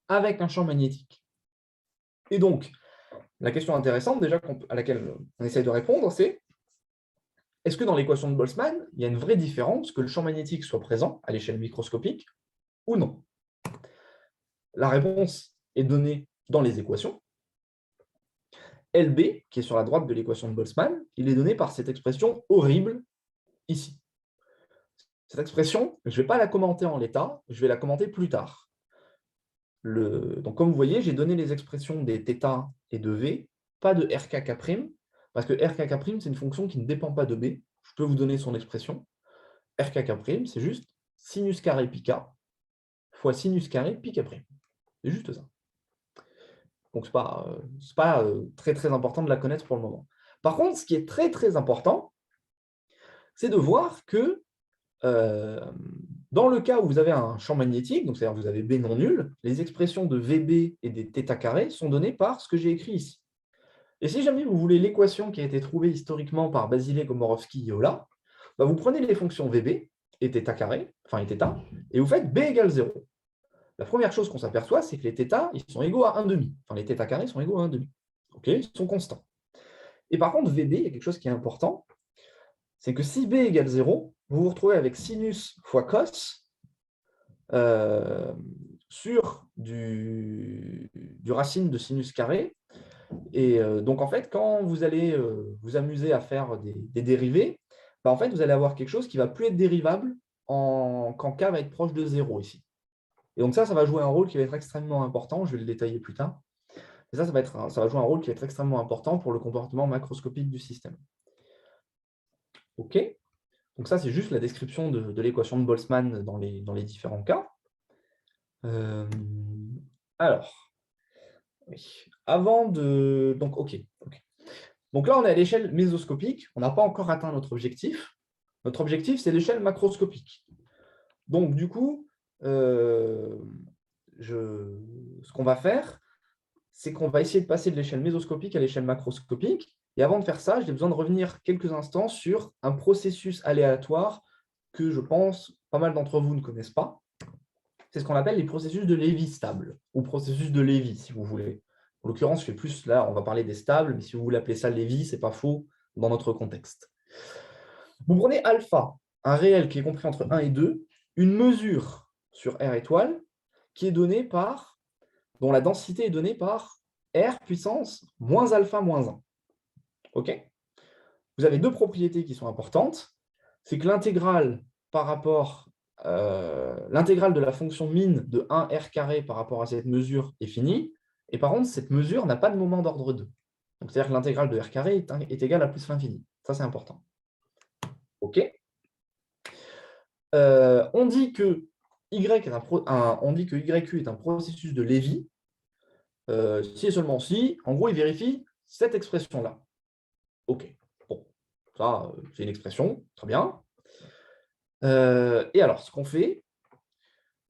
avec un champ magnétique. Et donc, la question intéressante, déjà, à laquelle on essaye de répondre, c'est est-ce que dans l'équation de Boltzmann, il y a une vraie différence que le champ magnétique soit présent à l'échelle microscopique ou non? La réponse est donnée dans les équations. LB, qui est sur la droite de l'équation de Boltzmann, il est donné par cette expression horrible ici. Cette expression, je ne vais pas la commenter en l'état, je vais la commenter plus tard. Donc, comme vous voyez, j'ai donné les expressions des θ et de V, pas de RKK', parce que RKK', c'est une fonction qui ne dépend pas de B. Je peux vous donner son expression. RKK', c'est juste sinus carré pi k fois sinus carré pi k'. C'est juste ça. Donc, ce n'est pas très, très important de la connaître pour le moment. Par contre, ce qui est très, très important, c'est de voir que dans le cas où vous avez un champ magnétique, donc c'est-à-dire que vous avez B non nul, les expressions de VB et des θ carrés sont données par ce que j'ai écrit ici. Et si jamais vous voulez l'équation qui a été trouvée historiquement par Basile, Komorowski et Olah, bah vous prenez les fonctions VB et θ carré, enfin et θ, et vous faites B égale 0. La première chose qu'on s'aperçoit, c'est que les θ, ils sont égaux à 1,5. Enfin, les θ carrés sont égaux à 1,5. OK, ils sont constants. Et par contre, VB, il y a quelque chose qui est important, c'est que si B égale 0, vous vous retrouvez avec sinus fois cos sur du racine de sinus carré. Et donc, en fait, quand vous allez vous amuser à faire des dérivés, bah, en fait, vous allez avoir quelque chose qui ne va plus être dérivable quand k va être proche de 0 ici. Et donc ça va jouer un rôle qui va être extrêmement important. Je vais le détailler plus tard. Et ça va jouer un rôle qui va être extrêmement important pour le comportement macroscopique du système. OK. Donc ça, c'est juste la description de l'équation de Boltzmann dans les différents cas. Alors, oui. Avant de... Donc, OK. Donc là, on est à l'échelle mésoscopique. On n'a pas encore atteint notre objectif. Notre objectif, c'est l'échelle macroscopique. Donc, du coup, ce qu'on va faire, c'est qu'on va essayer de passer de l'échelle mésoscopique à l'échelle macroscopique. Et avant de faire ça, j'ai besoin de revenir quelques instants sur un processus aléatoire que je pense pas mal d'entre vous ne connaissent pas. C'est ce qu'on appelle les processus de Lévy stables, ou processus de Lévy, si vous voulez. En l'occurrence, je fais plus, là, on va parler des stables, mais si vous voulez appeler ça Lévy, ce n'est pas faux dans notre contexte. Vous prenez alpha, un réel qui est compris entre 1 et 2, une mesure sur R étoile, qui est donnée par, dont la densité est donnée par R puissance moins alpha moins 1. OK ? Vous avez 2 propriétés qui sont importantes. C'est que l'intégrale par rapport l'intégrale de la fonction min de 1R carré par rapport à cette mesure est finie. Et par contre, cette mesure n'a pas de moment d'ordre 2. Donc, c'est-à-dire que l'intégrale de R carré est égale à plus l'infini. Ça, c'est important. OK. On dit que YQ est un processus de Lévy. Si et seulement si, en gros, il vérifie cette expression-là. OK. Bon, ça, c'est une expression. Très bien. Et alors, ce qu'on fait,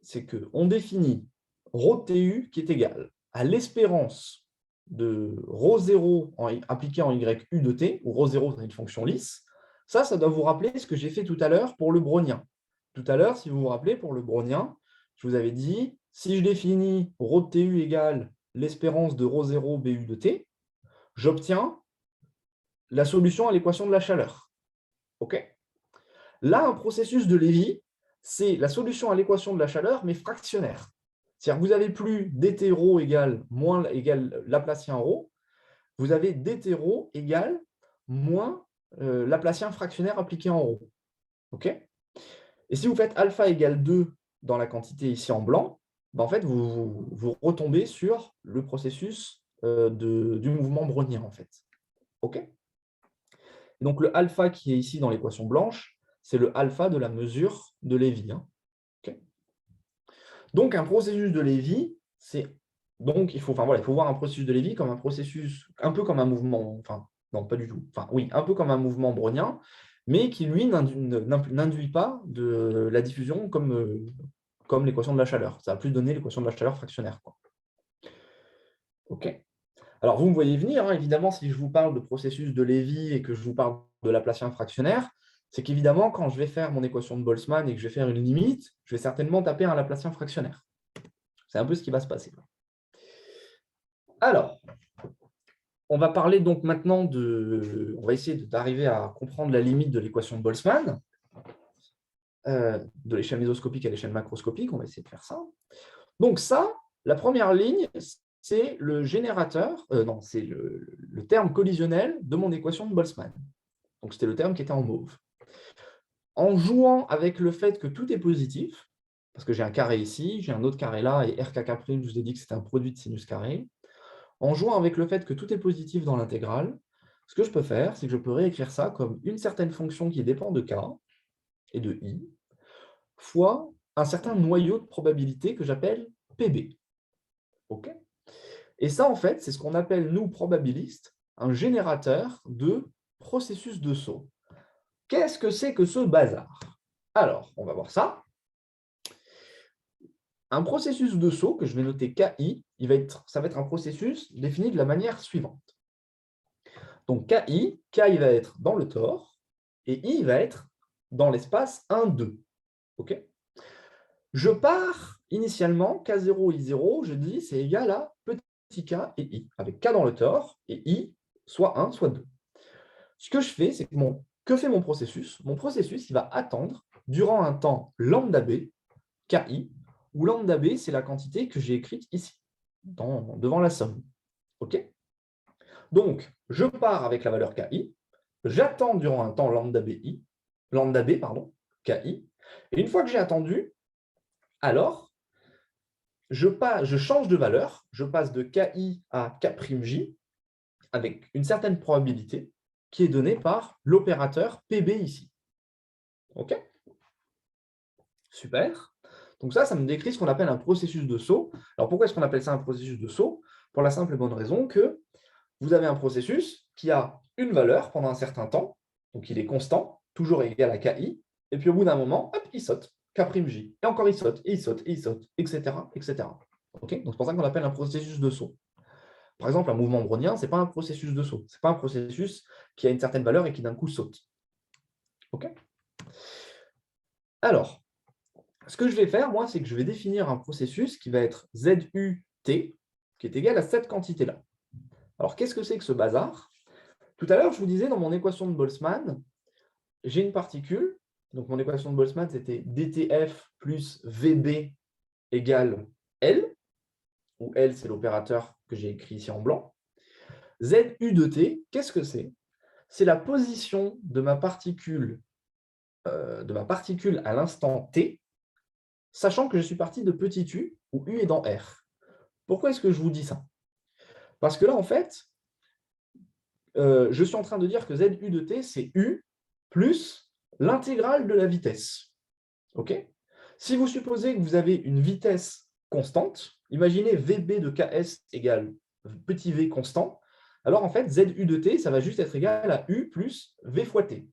c'est qu'on définit ρ de TU qui est égal à l'espérance de ρ0 appliquée en YU de T, où ρ0 c'est une fonction lisse. Ça doit vous rappeler ce que j'ai fait tout à l'heure pour le brownien. Tout à l'heure, si vous vous rappelez, pour le brownien, je vous avais dit, si je définis ρ de TU égale l'espérance de ρ0 BU de T, j'obtiens la solution à l'équation de la chaleur. OK ? Là, un processus de Lévy, c'est la solution à l'équation de la chaleur, mais fractionnaire. C'est-à-dire que vous n'avez plus dt ρ égale Laplacien ρ, vous avez dt ρ égale moins Laplacien fractionnaire appliqué en ρ. OK ? Et si vous faites alpha égale 2 dans la quantité ici en blanc, ben en fait, vous retombez sur le processus du mouvement brownien, en fait. OK ? Et donc, le alpha qui est ici dans l'équation blanche, c'est le alpha de la mesure de Lévy. Hein. Okay. Donc, un processus de Lévy, il faut voir un processus de Lévy comme un processus, un peu comme un mouvement, enfin, non, pas du tout, enfin, oui, un peu comme un mouvement brownien, mais qui, lui, n'induit pas de la diffusion comme l'équation de la chaleur. Ça va plus donner l'équation de la chaleur fractionnaire. Quoi. OK. Alors, vous me voyez venir, hein, évidemment, si je vous parle de processus de Lévy et que je vous parle de Laplacien fractionnaire, c'est qu'évidemment, quand je vais faire mon équation de Boltzmann et que je vais faire une limite, je vais certainement taper un Laplacien fractionnaire. C'est un peu ce qui va se passer. Alors, on va parler donc maintenant de... On va essayer d'arriver à comprendre la limite de l'équation de Boltzmann, de l'échelle mésoscopique à l'échelle macroscopique. On va essayer de faire ça. Donc ça, la première ligne, c'est le générateur, non, c'est le terme collisionnel de mon équation de Boltzmann. Donc c'était le terme qui était en mauve. En jouant avec le fait que tout est positif, parce que j'ai un carré ici, j'ai un autre carré là, et RKK', je vous ai dit que c'était un produit de sinus carré, en jouant avec le fait que tout est positif dans l'intégrale, ce que je peux faire, c'est que je peux réécrire ça comme une certaine fonction qui dépend de K et de I, fois un certain noyau de probabilité que j'appelle PB. OK ? Et ça, en fait, c'est ce qu'on appelle, nous, probabilistes, un générateur de processus de saut. Qu'est-ce que c'est que ce bazar? Alors, on va voir ça. Un processus de saut, que je vais noter KI, ça va être un processus défini de la manière suivante. Donc KI va être dans le tor, et I va être dans l'espace 1, 2. OK ? Je pars initialement, K0, I0, je dis c'est égal à petit k et I, avec K dans le tor, et I, soit 1, soit 2. Ce que je fais, c'est que fait mon processus? Mon processus, il va attendre durant un temps lambda B, KI, où lambda B, c'est la quantité que j'ai écrite ici, devant la somme. OK? Donc, je pars avec la valeur KI, j'attends durant un temps lambda B, KI, et une fois que j'ai attendu, alors, je change de valeur, je passe de KI à K'J avec une certaine probabilité qui est donnée par l'opérateur PB ici. OK? Super. Donc ça me décrit ce qu'on appelle un processus de saut. Alors pourquoi est-ce qu'on appelle ça un processus de saut? Pour la simple et bonne raison que vous avez un processus qui a une valeur pendant un certain temps, donc il est constant, toujours égal à KI, et puis au bout d'un moment, hop, il saute, K'J, et encore il saute, et il saute, et il saute, etc. etc. Okay, donc c'est pour ça qu'on appelle un processus de saut. Par exemple, un mouvement brownien, ce n'est pas un processus de saut, ce n'est pas un processus qui a une certaine valeur et qui d'un coup saute. OK? Alors, ce que je vais faire, moi, c'est que je vais définir un processus qui va être ZUT, qui est égal à cette quantité-là. Alors, qu'est-ce que c'est que ce bazar? Tout à l'heure, je vous disais, dans mon équation de Boltzmann, j'ai une particule. Donc, mon équation de Boltzmann, c'était dTf plus VB égale L, où L, c'est l'opérateur que j'ai écrit ici en blanc. ZU de T, qu'est-ce que c'est? C'est la position de ma particule à l'instant T, sachant que je suis parti de petit u, où u est dans R. Pourquoi est-ce que je vous dis ça? Parce que là, en fait, je suis en train de dire que ZU de T, c'est U plus l'intégrale de la vitesse. OK? Si vous supposez que vous avez une vitesse constante, imaginez VB de KS égale petit v constant, alors en fait, ZU de T, ça va juste être égal à U plus V fois T.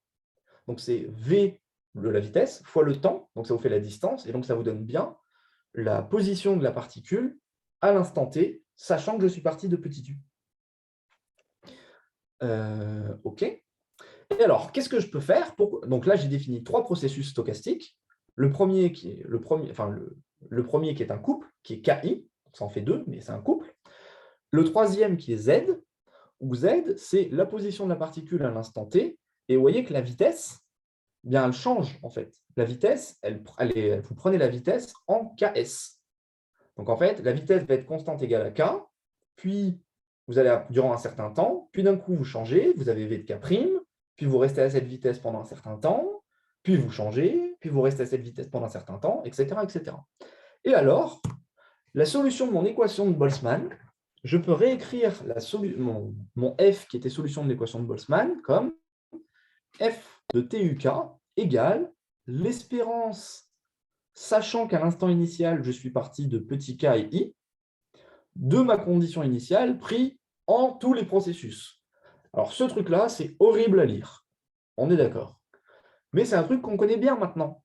Donc c'est V de la vitesse fois le temps, donc ça vous fait la distance, et donc ça vous donne bien la position de la particule à l'instant T, sachant que je suis parti de petit u. OK. Et alors, qu'est-ce que je peux faire Donc là, j'ai défini 3 processus stochastiques. Le premier qui est un couple, qui est KI, ça en fait 2, mais c'est un couple. Le troisième qui est Z, où Z, c'est la position de la particule à l'instant T. Et vous voyez que la vitesse, bien, elle change en fait. La vitesse, vous prenez la vitesse en KS. Donc en fait, la vitesse va être constante égale à K, puis vous allez durant un certain temps, puis d'un coup vous changez, vous avez V de K', puis vous restez à cette vitesse pendant un certain temps, puis vous changez, puis vous restez à cette vitesse pendant un certain temps, etc. etc. Et alors, la solution de mon équation de Boltzmann, je peux réécrire mon f qui était solution de l'équation de Boltzmann comme f de TUK égale l'espérance, sachant qu'à l'instant initial, je suis parti de petit k et i, de ma condition initiale pris en tous les processus. Alors ce truc-là, c'est horrible à lire. On est d'accord. Mais c'est un truc qu'on connaît bien maintenant.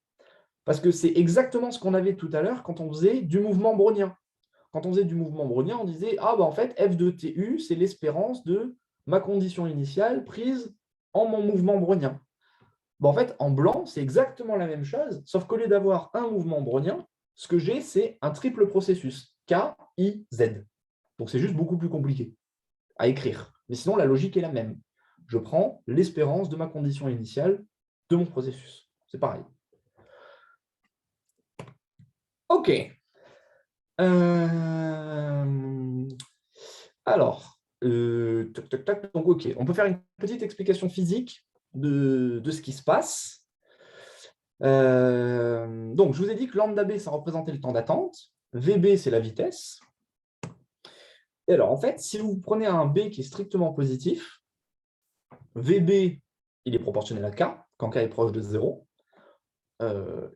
Parce que c'est exactement ce qu'on avait tout à l'heure quand on faisait du mouvement brownien. quand on faisait du mouvement brownien, on disait, ah, bah, en fait, f de tu, c'est l'espérance de ma condition initiale prise en mon mouvement brownien. Bah, en fait, en blanc, c'est exactement la même chose, sauf qu'au lieu d'avoir un mouvement brownien, ce que j'ai, c'est un triple processus, K, I, Z. Donc, c'est juste beaucoup plus compliqué à écrire. Mais sinon, la logique est la même. Je prends l'espérance de ma condition initiale de mon processus. C'est pareil. OK. Alors, tac, tac, donc OK. On peut faire une petite explication physique de ce qui se passe. Donc, je vous ai dit que lambda B, ça représentait le temps d'attente. VB, c'est la vitesse. Et alors, en fait, si vous prenez un B qui est strictement positif, VB, il est proportionnel à K, quand K est proche de 0.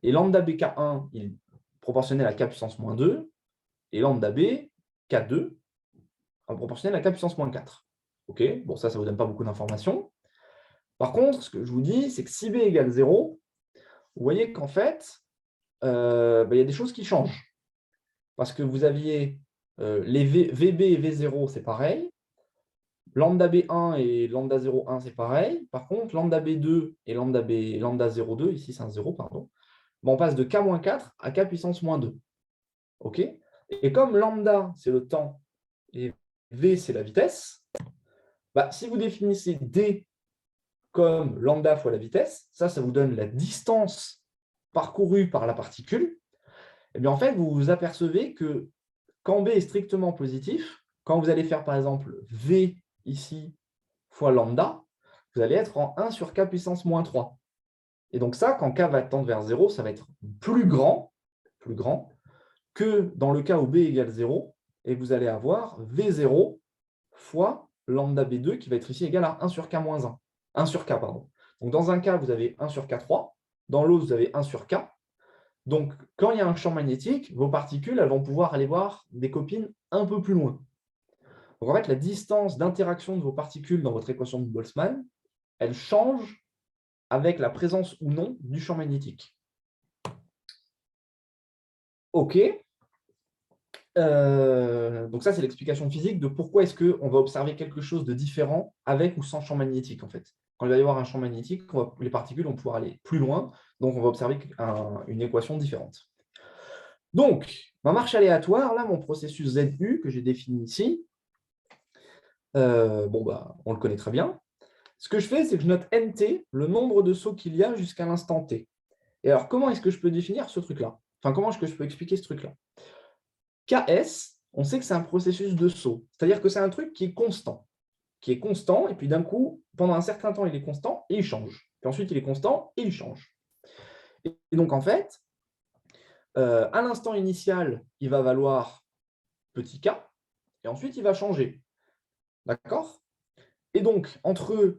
Et lambda BK1, il est proportionnel à K puissance moins 2. Et lambda B, K2, proportionnel à K puissance moins 4. OK, bon, ça ne vous donne pas beaucoup d'informations. Par contre, ce que je vous dis, c'est que si B égale 0, vous voyez qu'en fait, il y a des choses qui changent. Parce que vous aviez les VB et V0, c'est pareil. Lambda B1 et lambda 0,1, c'est pareil. Par contre, lambda B2 et lambda 0,2, ici c'est un 0, pardon, on passe de K-4 à K puissance moins 2. OK? Et comme lambda, c'est le temps, et V, c'est la vitesse, si vous définissez D comme lambda fois la vitesse, ça vous donne la distance parcourue par la particule. Et bien en fait, vous vous apercevez que quand B est strictement positif, quand vous allez faire par exemple V ici fois lambda, vous allez être en 1 sur K puissance moins 3. Et donc ça, quand K va tendre vers 0, ça va être plus grand que dans le cas où B égale 0, et vous allez avoir V0 fois lambda B2 qui va être ici égal à 1 sur K moins 1. 1 sur K, pardon. Donc dans un cas, vous avez 1 sur K3, dans l'autre, vous avez 1 sur K. Donc quand il y a un champ magnétique, vos particules elles vont pouvoir aller voir des copines un peu plus loin. Donc en fait, la distance d'interaction de vos particules dans votre équation de Boltzmann, elle change avec la présence ou non du champ magnétique. OK. Donc ça, c'est l'explication physique de pourquoi est-ce qu'on va observer quelque chose de différent avec ou sans champ magnétique, en fait. Quand il va y avoir un champ magnétique, les particules vont pouvoir aller plus loin, donc on va observer une équation différente. Donc, ma marche aléatoire, là, mon processus ZU que j'ai défini ici, on le connaît très bien. Ce que je fais, c'est que je note NT, le nombre de sauts qu'il y a jusqu'à l'instant T. Et alors, comment est-ce que je peux définir ce truc-là? Enfin, comment est-ce que je peux expliquer ce truc-là? KS, on sait que c'est un processus de saut. C'est-à-dire que c'est un truc qui est constant. Et puis d'un coup, pendant un certain temps, il est constant et il change. Puis ensuite, il est constant et il change. Et donc, en fait, à l'instant initial, il va valoir petit k, et ensuite, il va changer. D'accord? Et donc, entre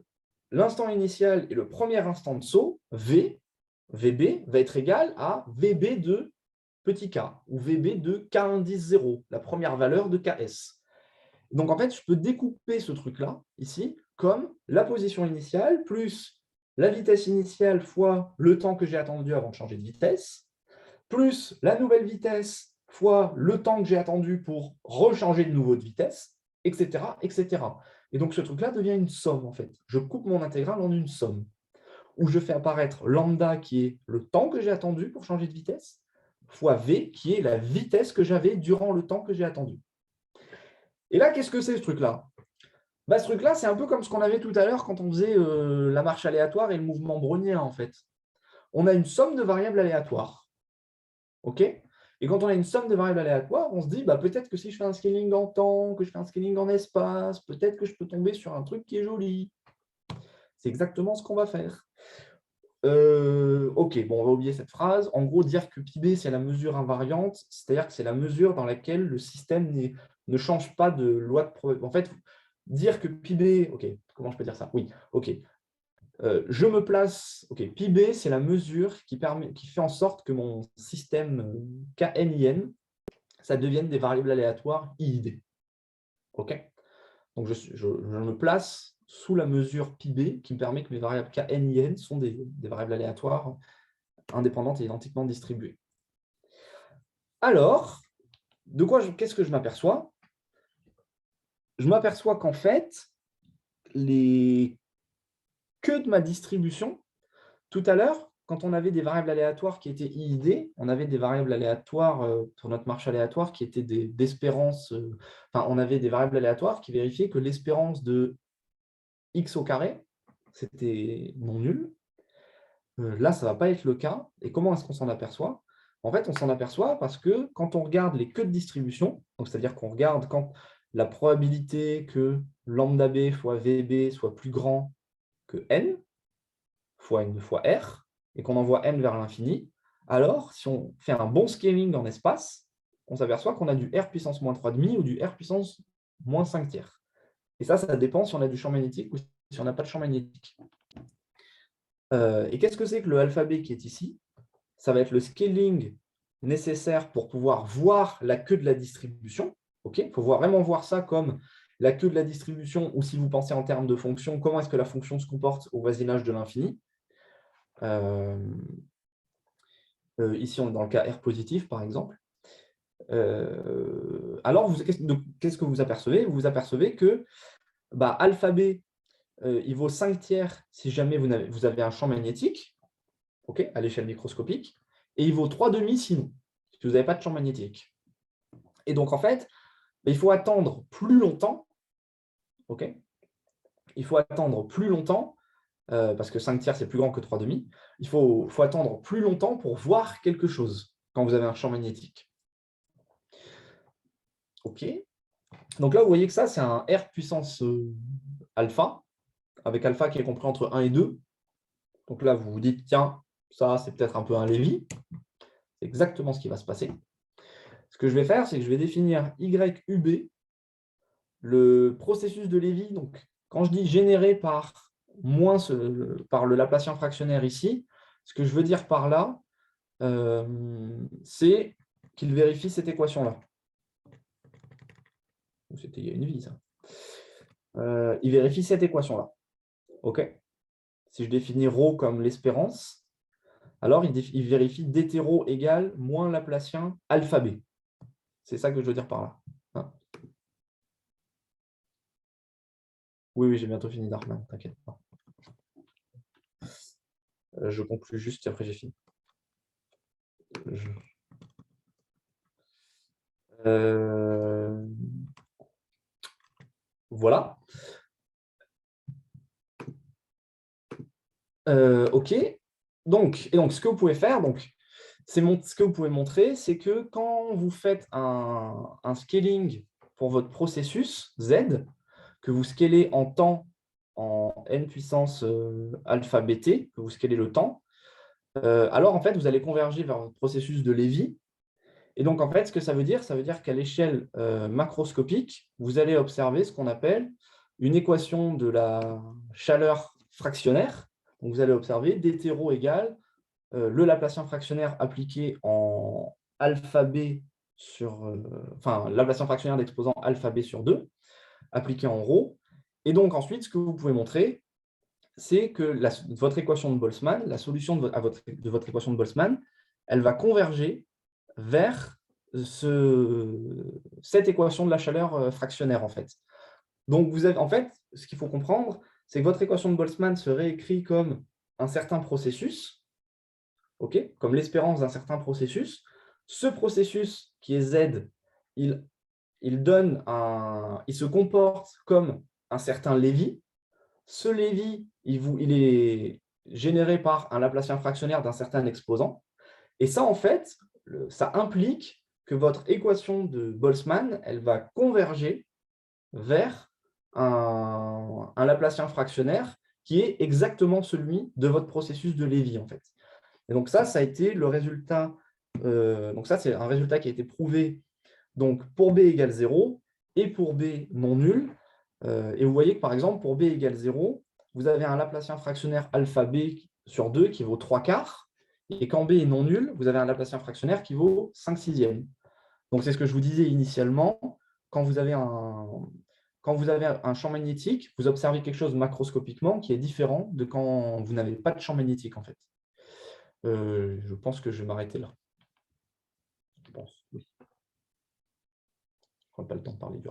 l'instant initial et le premier instant de saut, VB va être égal à VB de petit k, ou VB de K indice 0, la première valeur de KS. Donc, en fait, je peux découper ce truc-là, ici, comme la position initiale plus la vitesse initiale fois le temps que j'ai attendu avant de changer de vitesse, plus la nouvelle vitesse fois le temps que j'ai attendu pour rechanger de nouveau de vitesse, etc., etc. Et donc, ce truc-là devient une somme, en fait. Je coupe mon intégrale en une somme, où je fais apparaître lambda, qui est le temps que j'ai attendu pour changer de vitesse, fois V, qui est la vitesse que j'avais durant le temps que j'ai attendu. Et là, qu'est-ce que c'est ce truc-là? Ce truc-là, c'est un peu comme ce qu'on avait tout à l'heure quand on faisait la marche aléatoire et le mouvement brownien, en fait. On a une somme de variables aléatoires. OK? Et quand on a une somme de variables aléatoires, on se dit, peut-être que si je fais un scaling en temps, que je fais un scaling en espace, peut-être que je peux tomber sur un truc qui est joli. C'est exactement ce qu'on va faire. OK, on va oublier cette phrase. En gros, dire que pi b, c'est la mesure invariante, c'est-à-dire que c'est la mesure dans laquelle le système ne change pas de loi de probabilité. En fait, dire que pi b, OK, comment je peux dire ça? Oui, OK. Je me place, OK, pi b, c'est la mesure qui fait en sorte que mon système KNIN, ça devienne des variables aléatoires IID. OK? Donc, je me place sous la mesure pi b qui me permet que mes variables KNIN sont des variables aléatoires indépendantes et identiquement distribuées. Alors, qu'est-ce que je m'aperçois? Je m'aperçois qu'en fait, les queues de ma distribution, tout à l'heure, quand on avait des variables aléatoires qui étaient IID, on avait des variables aléatoires pour notre marche aléatoire qui étaient d'espérance. Enfin, on avait des variables aléatoires qui vérifiaient que l'espérance de x au carré, c'était non nul. Là, ça ne va pas être le cas. Et comment est-ce qu'on s'en aperçoit? En fait, on s'en aperçoit parce que quand on regarde les queues de distribution, c'est-à-dire qu'on regarde quand la probabilité que lambda b fois vb soit plus grand que n, fois n fois r, et qu'on envoie n vers l'infini, alors si on fait un bon scaling en espace, on s'aperçoit qu'on a du r puissance moins 3,5 ou du r puissance moins 5 tiers. Et ça dépend si on a du champ magnétique ou si on n'a pas de champ magnétique. Et qu'est-ce que c'est que le alphabet qui est ici? Ça va être le scaling nécessaire pour pouvoir voir la queue de la distribution. Il faut vraiment voir ça comme la queue de la distribution, ou si vous pensez en termes de fonction, comment est-ce que la fonction se comporte au voisinage de l'infini. Ici, on est dans le cas R positif, par exemple. Alors, qu'est-ce que vous apercevez? Vous apercevez que alpha B, il vaut 5 tiers si jamais vous avez un champ magnétique, à l'échelle microscopique, et il vaut 3,5 sinon, si vous n'avez pas de champ magnétique. Et donc, en fait, il faut attendre plus longtemps, il faut attendre plus longtemps, parce que 5 tiers, c'est plus grand que 3,5. Il faut attendre plus longtemps pour voir quelque chose quand vous avez un champ magnétique. OK. Donc là, vous voyez que ça, c'est un R puissance alpha, avec alpha qui est compris entre 1 et 2. Donc là, vous vous dites, tiens, ça, c'est peut-être un peu un Lévy. C'est exactement ce qui va se passer. Ce que je vais faire, c'est que je vais définir YUB, le processus de Lévy. Donc, quand je dis généré par le Laplacien fractionnaire ici, ce que je veux dire par là, c'est qu'il vérifie cette équation-là. C'était il y a une vie, ça. Il vérifie cette équation-là. OK. Si je définis ρ comme l'espérance, alors il vérifie dθ égale moins Laplacien alpha b. C'est ça que je veux dire par là. Hein. Oui, j'ai bientôt fini, Darkman, t'inquiète pas. Je conclue juste et après j'ai fini. Voilà. OK. Donc, ce que vous pouvez faire, ce que vous pouvez montrer, c'est que quand vous faites un scaling pour votre processus Z, que vous scalez en temps en n puissance alpha bt, que vous scalez le temps, alors en fait, vous allez converger vers votre processus de Lévy. Et donc, en fait, ce que ça veut dire qu'à l'échelle macroscopique, vous allez observer ce qu'on appelle une équation de la chaleur fractionnaire. Donc, vous allez observer dθ égale le Laplacien fractionnaire appliqué en alpha b sur, Laplacien fractionnaire d'exposant alpha b sur 2, appliqué en ρ. Et donc, ensuite, ce que vous pouvez montrer, c'est que votre équation de Boltzmann, la solution de votre équation de Boltzmann, elle va converger vers cette équation de la chaleur fractionnaire, en fait. Donc, en fait, ce qu'il faut comprendre, c'est que votre équation de Boltzmann se réécrit comme un certain processus, comme l'espérance d'un certain processus. Ce processus qui est Z, il se comporte comme un certain Lévy. Ce Lévy, il est généré par un Laplacien fractionnaire d'un certain exposant. Et ça, en fait, ça implique que votre équation de Boltzmann, elle va converger vers un Laplacien fractionnaire qui est exactement celui de votre processus de Lévy, en fait. Et donc ça a été le résultat. Donc ça, c'est un résultat qui a été prouvé donc, pour b égale 0 et pour b non nul. Et vous voyez que, par exemple, pour b égale 0, vous avez un Laplacien fractionnaire alpha b sur 2 qui vaut 3/4. Et quand b est non nul, vous avez un Laplacien fractionnaire qui vaut 5/6. Donc, c'est ce que je vous disais initialement. Quand vous avez un champ magnétique, vous observez quelque chose macroscopiquement qui est différent de quand vous n'avez pas de champ magnétique, en fait. Je pense que je vais m'arrêter là. Je pense. Oui. n'aura pas le temps de parler du